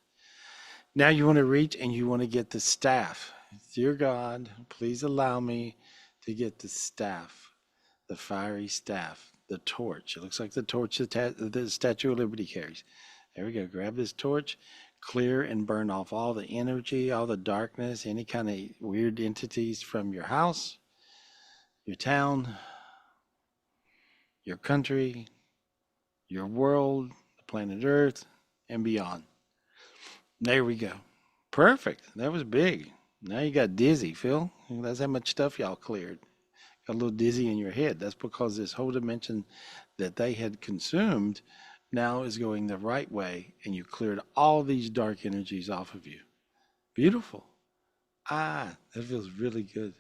Now you want to reach and you want to get the staff. Dear God, please allow me to get the staff, the fiery staff, the torch. It looks like the torch the Statue of Liberty carries. There we go. Grab this torch, clear and burn off all the energy, all the darkness, any kind of weird entities from your house, your town, your country, your world, the planet Earth, and beyond. There we go. Perfect. That was big. Now you got dizzy, Phil. That's how much stuff y'all cleared. Got a little dizzy in your head. That's because this whole dimension that they had consumed now is going the right way, and you cleared all these dark energies off of you. Beautiful. That feels really good.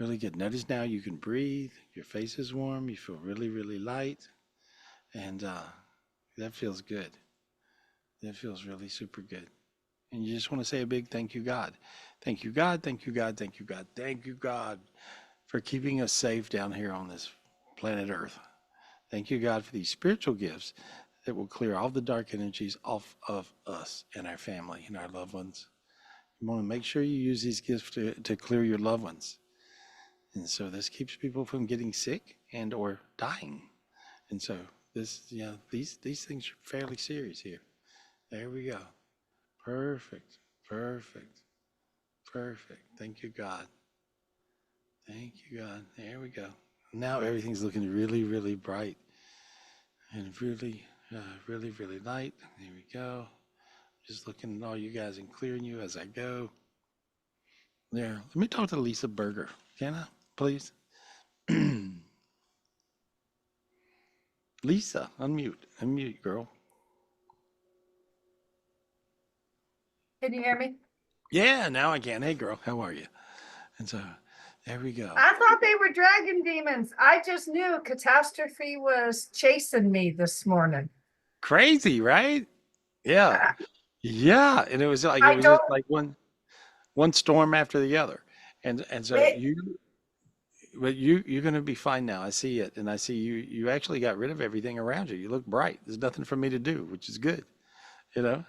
Really good. Notice now you can breathe. Your face is warm. You feel really, really light. And that feels good. That feels really super good. And you just want to say a big thank you, God. Thank you, God. Thank you, God. Thank you, God. Thank you, God, for keeping us safe down here on this planet Earth. Thank you, God, for these spiritual gifts that will clear all the dark energies off of us and our family and our loved ones. You want to make sure you use these gifts to clear your loved ones. And so this keeps people from getting sick and or dying. And so this, these things are fairly serious here. There we go. Perfect. Perfect. Perfect. Thank you, God. Thank you, God. There we go. Now everything's looking really, really bright and really, really light. There we go. Just looking at all you guys and clearing you as I go. There. Let me talk to Lisa Berger. Can I, please? Lisa, unmute. Unmute, girl. Can you hear me? Yeah, now I can. Hey, girl, how are you? And so there we go. I thought they were dragon demons. I just knew catastrophe was chasing me this morning. Crazy, right? Yeah. Yeah. And it was I just don't. like one storm after the other. And so you're gonna be fine now. I see it. And I see you actually got rid of everything around you. You look bright. There's nothing for me to do, which is good, you know?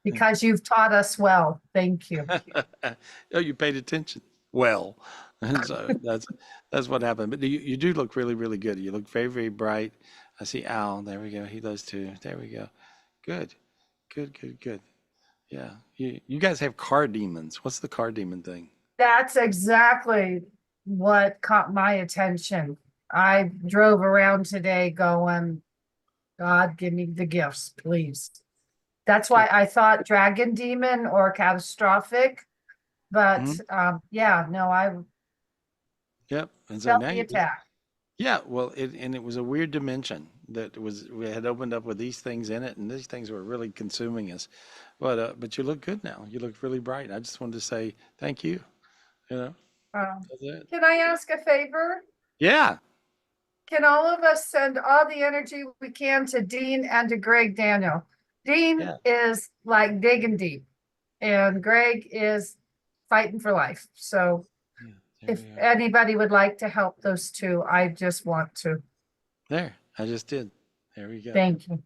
Because you've taught us well. Thank you. Oh, you paid attention. Well, and so that's what happened. But you do look really, really good. You look very, very bright. I see Al. There we go. He does too. There we go. Good. Good, good, good. Yeah. You guys have car demons. What's the car demon thing? That's exactly what caught my attention. I drove around today going, God, give me the gifts, please. That's why I thought dragon demon or catastrophic. But yeah, no, I Yep. And so felt now the attack. yeah, well, it was a weird dimension that we had opened up with these things in it, and these things were really consuming us. But you look good now. You look really bright. I just wanted to say thank you. You know, that's it. Can I ask a favor? Yeah. Can all of us send all the energy we can to Dean and to Greg Daniel? Dean is like digging deep, and Greg is fighting for life. So if anybody would like to help those two, I just want to. There, I just did. There we go. Thank you.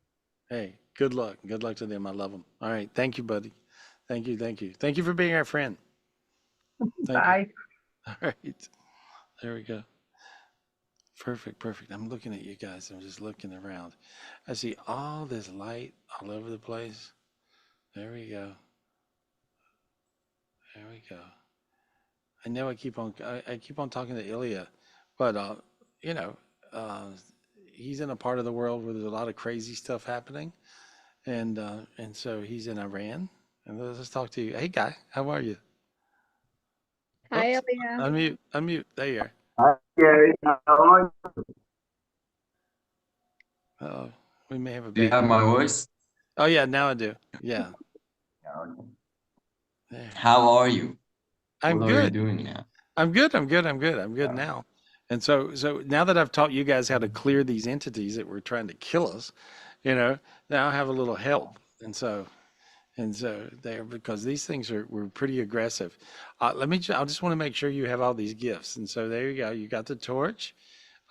Hey, good luck. Good luck to them. I love them. All right. Thank you, buddy. Thank you. Thank you. Thank you for being our friend. Bye. All right. There we go. Perfect. Perfect. I'm looking at you guys. I'm just looking around. I see all this light all over the place. There we go. There we go. I know I keep on talking to Ilya, but you know, he's in a part of the world where there's a lot of crazy stuff happening, and so he's in Iran. And let's talk to you. Hey, guy, how are you? Hi, Oops. Elena. Unmute. There you are. Hi, Gary. How are Oh, we may have a Do you bad have my connection. voice? Oh yeah, now I do. Yeah. There. How are you? I'm What are you good. doing now? I'm good. I'm good now. And so now that I've taught you guys how to clear these entities that were trying to kill us, now I have a little help. And so there, because these things were pretty aggressive. I just want to make sure you have all these gifts. And so there you go. You got the torch.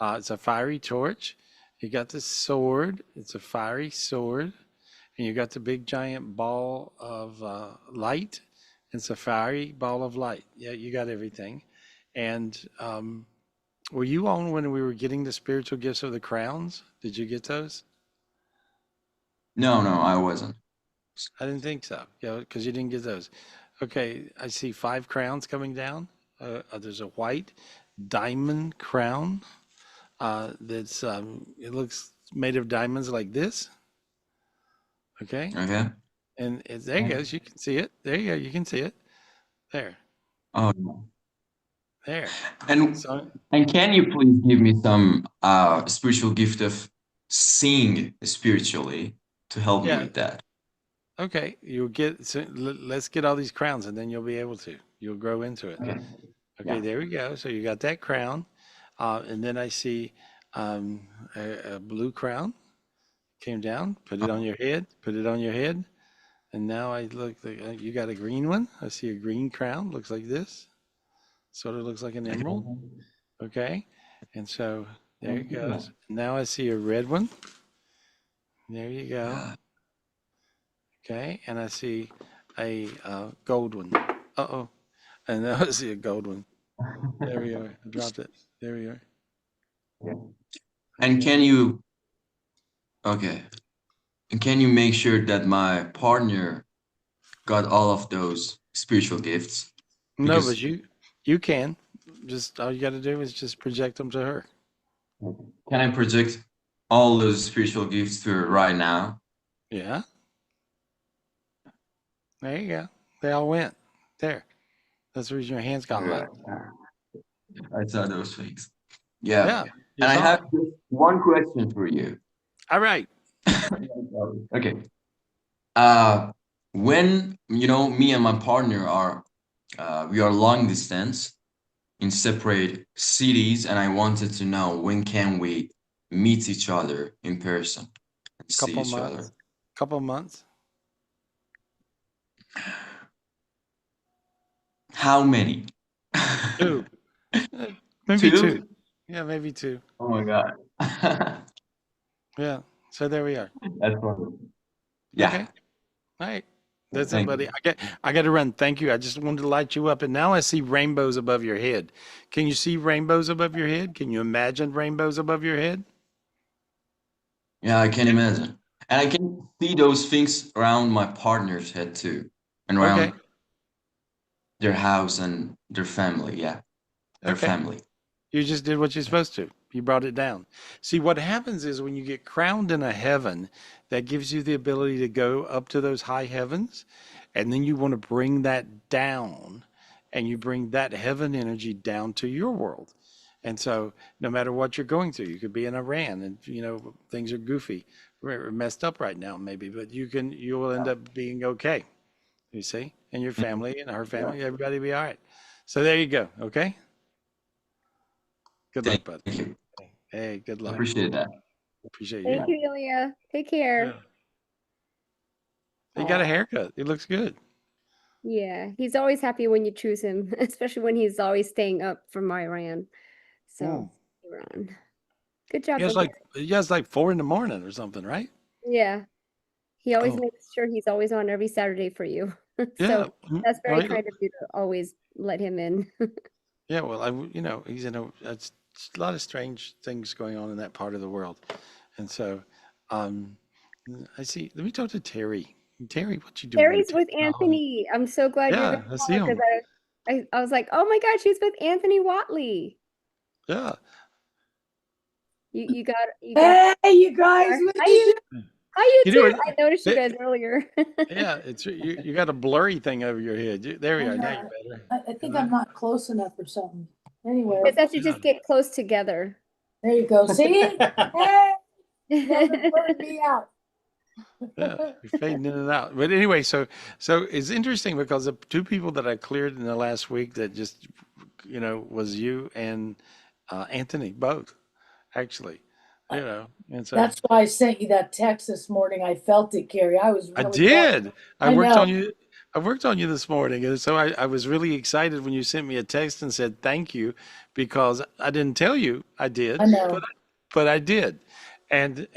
It's a fiery torch. You got the sword. It's a fiery sword. And you got the big giant ball of light. It's a fiery ball of light. Yeah, you got everything. And were you on when we were getting the spiritual gifts of the crowns? Did you get those? No, I wasn't. I didn't think so. Yeah, because you didn't get those. Okay, I see 5 crowns coming down. There's a white diamond crown that's it looks made of diamonds like this. Okay. Okay. And there it goes. You can see it. There you go. You can see it. There. Oh, There. and So can you please give me some spiritual gift of seeing spiritually to help me yeah. with that? Okay. Let's get all these crowns, and then you'll be able to. You'll grow into it. Okay. Okay. Yeah. There we go. So you got that crown, and then I see a blue crown came down. Put it on your head. Put it on your head. And now I look. You got a green one. I see a green crown. Looks like this. Sort of looks like an emerald. Okay. And so there it goes. Now I see a red one. There you go. Yeah. Okay, and I see a gold one. Uh-oh. And now I see a gold one. There we are. I dropped it. There we are. Yeah. And Okay. can you, okay, and can you make sure that my partner got all of those spiritual gifts? No, but Because you can. Just all you got to do is just project them to her. can I project all those spiritual gifts to her right now? Yeah. There you go. They all went. There. That's the reason your hands got hot. I saw those things. Yeah. Yeah, you And I saw have it. just one question for you. All right. Okay. Uh, when, me and my partner are, we are long distance in separate cities, and I wanted to know when can we meet each other in person and see Couple each other? months. Couple months. How many? Two. Maybe two. Two? Yeah, maybe two. Oh my God. Yeah. So there we are. That's wonderful. Yeah. Okay. All right. That's it, Thank buddy. you. I got to run. Thank you. I just wanted to light you up, and now I see rainbows above your head. Can you see rainbows above your head? Can you imagine rainbows above your head? Yeah, I can imagine. And I can see those things around my partner's head too, and Okay. around their house and their family. Yeah, their Okay. family. You just did what you're supposed to. You brought it down. See, what happens is when you get crowned in a heaven, that gives you the ability to go up to those high heavens, and then you want to bring that down, and you bring that heaven energy down to your world. And so, no matter what you're going through, you could be in Iran, and things are goofy, or messed up right now, maybe, but you will end up being okay. You see, and your family and her Yeah. family, everybody will be all right. So there you go. Okay. Good luck, Thank bud. you. Hey, good I luck. appreciate that. Appreciate Thank you. you, Ilya. Take care. You got a haircut. It looks good. Yeah, he's always happy when you choose him, especially when he's always staying up from Iran. So, Iran. Good job, Ilya. He has like 4 in the morning or something, right? Yeah, he always Oh, makes sure he's always on every Saturday for you. yeah. So that's very Well, kind of you to always let him in. yeah. Well, he's in it's a lot of strange things going on in that part of the world, and so, um, I see. Let me talk to Terry. Terry, what you doing? Terry's with Anthony. I'm so glad you're Yeah, gonna I call see her because him. I was like, oh my God, she's with Anthony Watley. Yeah. You got Hey, you guys, her. what How are you you doing? How you You know doing? what? I noticed you It- guys earlier. yeah, it's you got a blurry thing over your head. There we doing? are. Now you're better. I think I'm not close enough or something. Anyway, Guess I should just get close together. there you go. See? Hey, never blurred me out. Yeah, you're fading in and out. But anyway, so it's interesting because the two people that I cleared in the last week that just was you and Anthony both actually, and so That's why I sent you that text this morning. I felt it, Gary. I was I really bummed. did. I I worked know. on you. I worked on you this morning, and so I was really excited when you sent me a text and said thank you because I didn't tell you I did, I know. but I did, and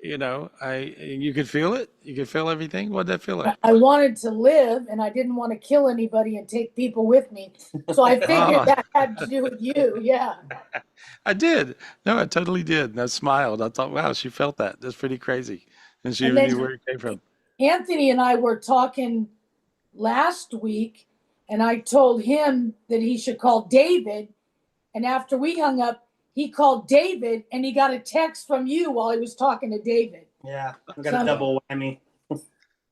you could feel it. You could feel everything. What'd that feel like? I wanted to live and I didn't want to kill anybody and take people with me. So I figured Oh, that had to do with you. Yeah. I did. No, I totally did. And I smiled. I thought, wow, she felt that. That's pretty crazy. And she And even then knew where it came from. Anthony and I were talking last week, and I told him that he should call David. And after we hung up, he called David and he got a text from you while he was talking to David. Yeah, I got a double whammy.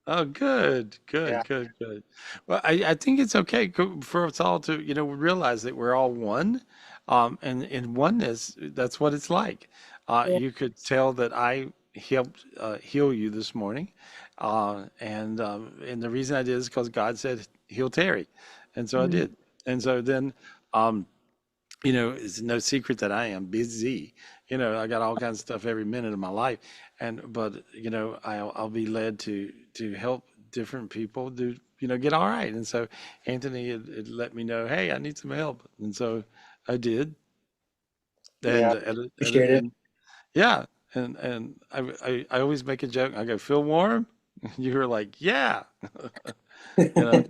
Oh, good, good, Yeah. good, good. Well, I think it's okay for us all to, realize that we're all one. And in oneness, that's what it's like. Yeah. You could tell that I helped heal you this morning. And the reason I did is because God said, heal Terry. And so I did. And so then, it's no secret that I am busy. I got all kinds of stuff every minute of my life, but I'll be led to help different people do get all right. And so Anthony had let me know, hey, I need some help, and so I did. Yeah, And appreciate it. yeah, And I always make a joke. I go, feel warm? You were like, yeah. You know,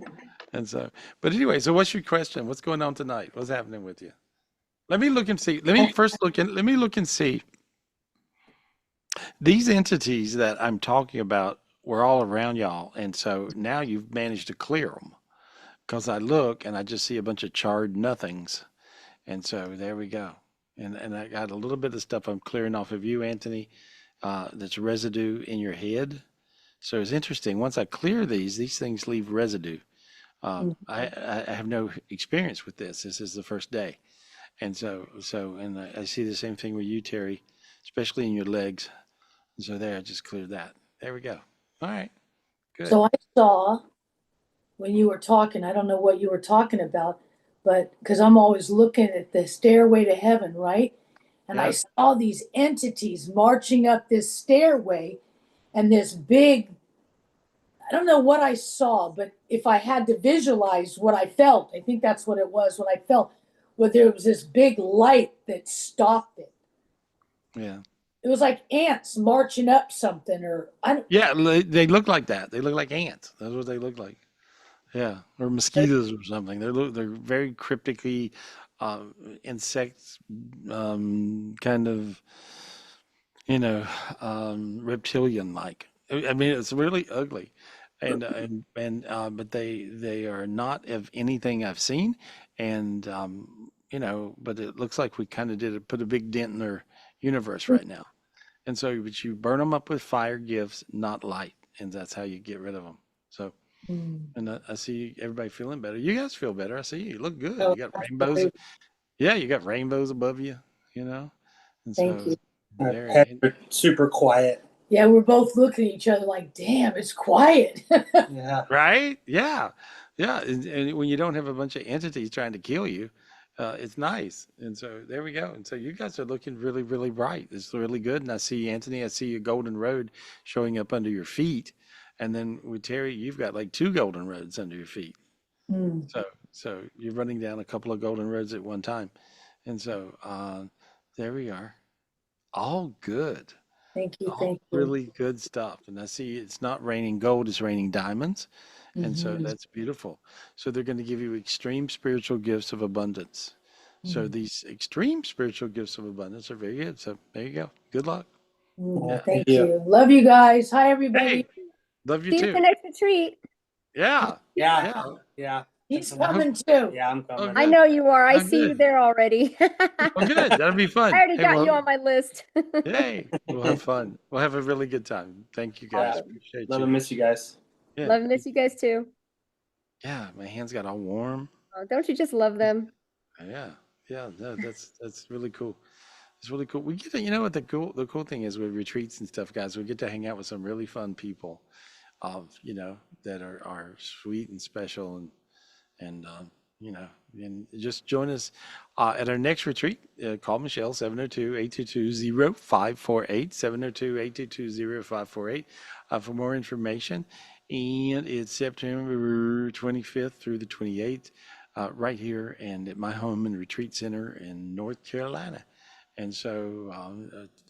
and so, but anyway, so what's your question? What's going on tonight? What's happening with you? Let me look and see. Let me look and see. These entities that I'm talking about were all around y'all. And so now you've managed to clear them because I look and I just see a bunch of charred nothings. And so there we go. And I got a little bit of stuff I'm clearing off of you, Anthony, that's residue in your head. So it's interesting. Once I clear these things leave residue. I have no experience with this. This is the first day. And and I see the same thing with you, Terry, especially in your legs. And so there, I just cleared that. There we go. All right, good. So I saw when you were talking, I don't know what you were talking about, but because I'm always looking at the stairway to heaven, right? And I Yep. saw these entities marching up this stairway and this big, I don't know what I saw, but if I had to visualize what I felt, I think that's what it was, what I felt, where there was this big light that stopped it. Yeah. It was like ants marching up something, or I don't. Yeah, they look like that. They look like ants. That's what they look like. Yeah, or mosquitoes or something. They're very cryptically insects, kind of, you know, reptilian like. I mean, it's really ugly, but they are not of anything I've seen, and you know, but it looks like we kind of put a big dent in their universe right now. And so, but you burn them up with fire gifts, not light, and that's how you get rid of them. So, and I see everybody feeling better. You guys feel better. I see you. You look good. Oh, You got rainbows. Yeah, you got rainbows above you. You know, and thank so you. very Super quiet. Yeah, we're both looking at each other like, damn, it's quiet. Yeah. right. Yeah, yeah. And when you don't have a bunch of entities trying to kill you, it's nice. And so there we go. And so you guys are looking really, really bright. It's really good. And I see Anthony. I see a golden road showing up under your feet. And then with Terry, you've got like two golden roads under your feet. Mm. So you're running down a couple of golden roads at one time. And so there we are. All good. Thank you, All thank you. really good stuff. And I see it's not raining gold, it's raining diamonds. And so Mhm. that's beautiful. So they're going to give you extreme spiritual gifts of abundance. So these extreme spiritual gifts of abundance are very good. So there you go. Good luck. Yeah. Thank you. Love you guys. Hi, everybody. Hey, love you See you at the too. next retreat. Yeah. Yeah. Yeah. Yeah. He's coming too. Yeah, I'm Oh, coming. I good. know you are. I Oh, see you good. there already. Oh, good. That'll be I fun. already Hey, got you well, on my list. yay. We'll have fun. We'll have a really good time. Thank you guys. Awesome. Appreciate Love you. and miss you guys. Yeah. Love and miss you guys too. Yeah. My hands got all warm. Oh, don't you just love them? Yeah. Yeah. No, that's really cool. It's really cool. We get to, you know what the cool thing is with retreats and stuff, guys, we get to hang out with some really fun people, you know, that are sweet and special and you know, and just join us at our next retreat. Call Michelle 702-822-0548, 702-822-0548 for more information. And it's September 25th through the 28th, right here and at my home and retreat center in North Carolina. And so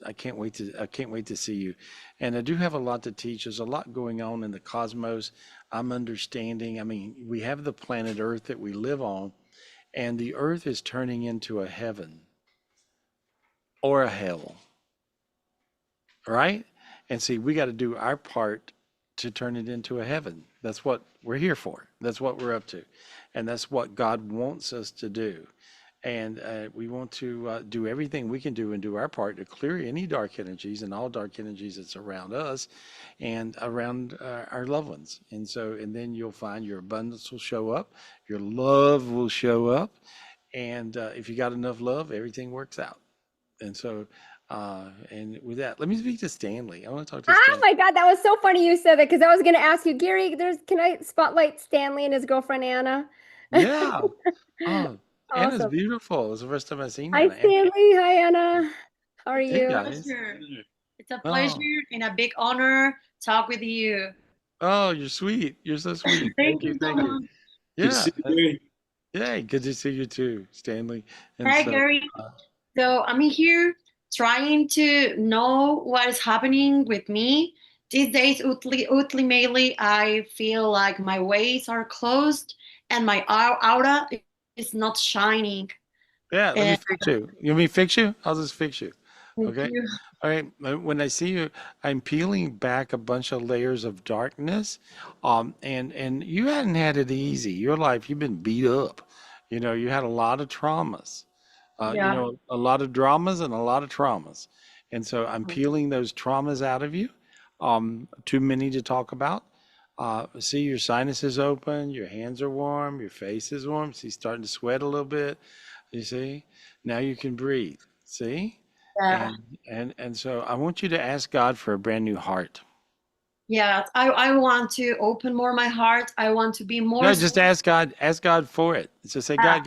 I can't wait to see you. And I do have a lot to teach. There's a lot going on in the cosmos. I'm understanding. I mean, we have the planet Earth that we live on, and the Earth is turning into a heaven or a hell, right? And see, we got to do our part to turn it into a heaven. That's what we're here for. That's what we're up to, and that's what God wants us to do. And we want to do everything we can do and do our part to clear any dark energies and all dark energies that's around us and around our loved ones. And so, and then you'll find your abundance will show up, your love will show up. And if you got enough love, everything works out. And so, and with that, let me speak to Stanley. I want to talk to Oh Stanley. my God, that was so funny you said that because I was going to ask you, Gary, can I spotlight Stanley and his girlfriend Anna? Yeah. Oh, Anna's Awesome. beautiful. It's the first time I've seen Hi, Anna. Stanley. Hi, Anna. How are Hey, you? guys. It's a pleasure and a big honor talk with you. Oh, you're sweet. You're so sweet. Thank Thank you. you so Thank you. much. Good to Yeah. see you, Gary. Yeah. Good to see you too, Stanley. And Hi, so, Gary. So I'm here trying to know what is happening with me. These days, ultimately, I feel like my ways are closed and my aura is not shining. Yeah, let me fix you. You want me to fix you? I'll just fix you. Thank Okay. you. All right. When I see you, I'm peeling back a bunch of layers of darkness. And you hadn't had it easy. Your life, you've been beat up. You had a lot of traumas. Yeah. A lot of dramas and a lot of traumas. And so I'm peeling those traumas out of you. Too many to talk about. See, your sinuses open, your hands are warm, your face is warm. See, starting to sweat a little bit. You see, now you can breathe. See, Yeah. and so I want you to ask God for a brand new heart. Yeah. I want to open more my heart. I want to be more. No, just ask God. Ask God for it. Just say, Uh,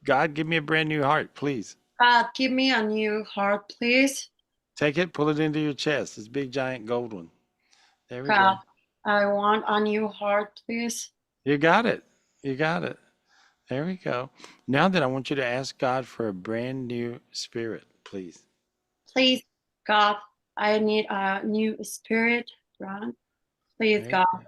God, give me a brand new heart, please. God, give me a new heart, please. Take it, pull it into your chest. This big giant gold one. There we God, go. I want a new heart, please. You got it. You got it. There we go. Now that I want you to ask God for a brand new spirit, please. Please, God, I need a new spirit, Ron. Please, There you God. go.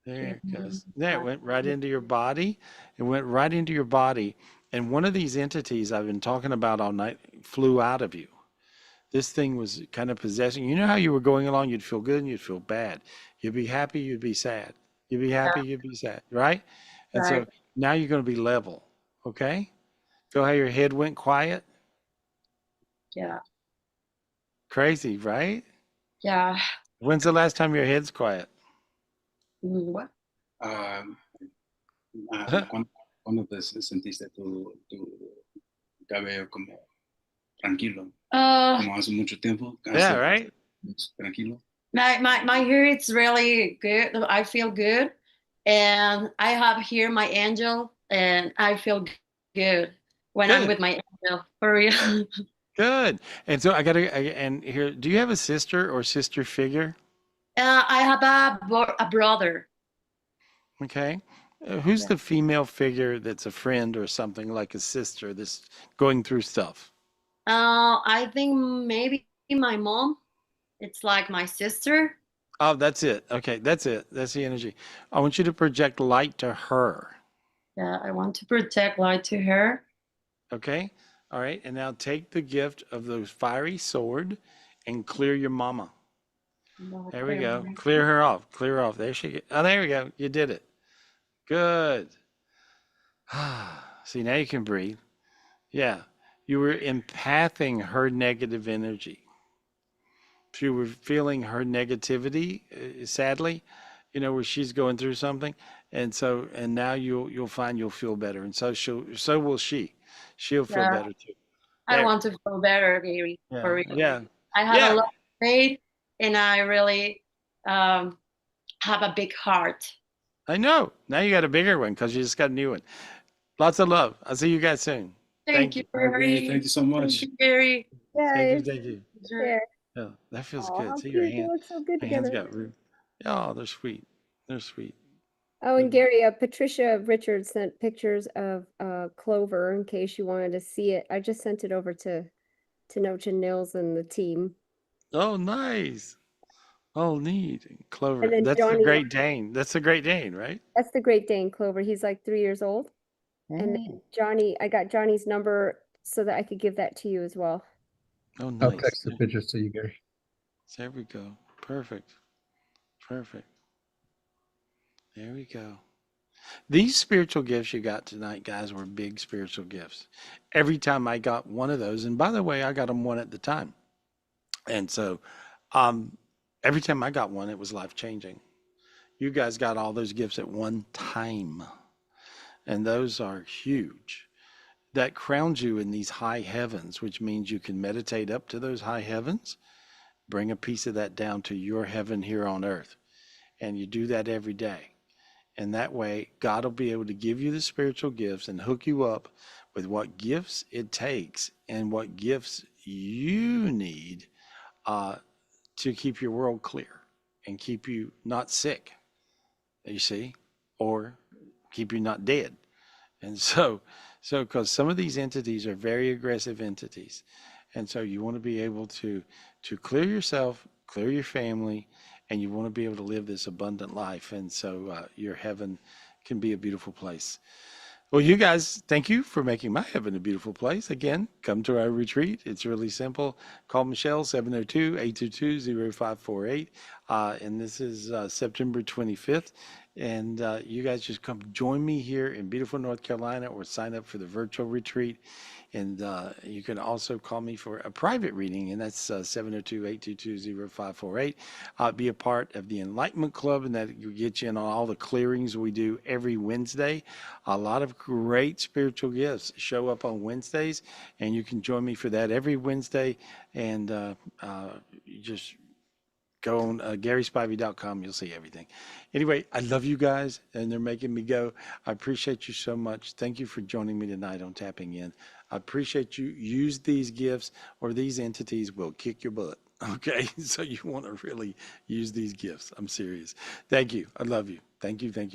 There it goes. There it went right into your body. It went right into your body. And one of these entities I've been talking about all night flew out of you. This thing was kind of possessing. You know how you were going along, you'd feel good and you'd feel bad. You'd be happy, you'd be sad. You'd be happy, you'd be sad, right? And so Right. now you're going to be level, okay? Feel how your head went quiet? Yeah. Crazy, right? Yeah. When's the last time your head's quiet? What? ¿Cuándo te sentiste tu cabello como tranquilo? Como hace mucho tiempo, Yeah, right? tranquilo. My hair it's really good. I feel good. And I have here my angel and I feel good when I'm Good, with my angel. For real. good. And so and here, do you have a sister or sister figure? I have a brother. Okay. Who's Yeah. the female figure that's a friend or something like a sister that's going through stuff? I think maybe my mom. It's like my sister. Oh, that's it. Okay, that's it. That's the energy. I want you to project light to her. Yeah, I want to protect light to her. Okay. All right. And now take the gift of the fiery sword and clear your mama. There we go. Clear her off. Clear her off. There she goes. Oh, there we go. You did it. Good. See, now you can breathe. Yeah. You were empathing her negative energy. You were feeling her negativity, sadly, where she's going through something. And now you'll find you'll feel better. And so will she. She'll feel Yeah, better too. I There. want to feel better, Gary, Yeah. for real. Yeah. I have a Yeah. lot of faith and I really have a big heart. I know. Now you got a bigger one because you just got a new one. Lots of love. I'll see you guys soon. Thank you, Gary. Thank you so Thank much. you, Gary. Thank you. Yay. Thank you. There. Yeah, that feels Oh, good. how See your cute. They hand. look so good My hands together. got root. Oh, they're sweet. They're sweet. Oh, and Gary, Patricia Richards sent pictures of Clover in case you wanted to see it. I just sent it over to Noach and Nils and the team. Oh, nice. Oh, neat. Clover. And then That's the Johnny, Great Dane. That's the Great Dane, right? that's the Great Dane, Clover. He's like 3 years old. And then Oh, Johnny, I got Johnny's number so that I could give that to you as well. oh, I'll nice. text the pictures to you, Gary. There we go. Perfect. Perfect. There we go. These spiritual gifts you got tonight, guys, were big spiritual gifts. Every time I got one of those, and by the way, I got them one at the time. And so every time I got one, it was life changing. You guys got all those gifts at one time, and those are huge. That crowns you in these high heavens, which means you can meditate up to those high heavens, bring a piece of that down to your heaven here on earth. And you do that every day. And that way, God will be able to give you the spiritual gifts and hook you up with what gifts it takes and what gifts you need to keep your world clear and keep you not sick, you see, or keep you not dead. And so because some of these entities are very aggressive entities, And so you want to be able to clear yourself, clear your family, and you want to be able to live this abundant life. And so your heaven can be a beautiful place. Well, you guys, thank you for making my heaven a beautiful place. Again, come to our retreat. It's really simple. Call Michelle, 702-822-0548. And this is September 25th. And you guys just come join me here in beautiful North Carolina or sign up for the virtual retreat. And you can also call me for a private reading, and that's 702-822-0548. Be a part of the Enlightenment Club, and that will get you in on all the clearings we do every Wednesday. A lot of great spiritual gifts show up on Wednesdays, and you can join me for that every Wednesday. And you just go on GarySpivey.com. You'll see everything. Anyway, I love you guys, and they're making me go. I appreciate you so much. Thank you for joining me tonight on Tapping In. I appreciate you. Use these gifts, or these entities will kick your butt. Okay? So you want to really use these gifts. I'm serious. Thank you. I love you. Thank you. Thank you.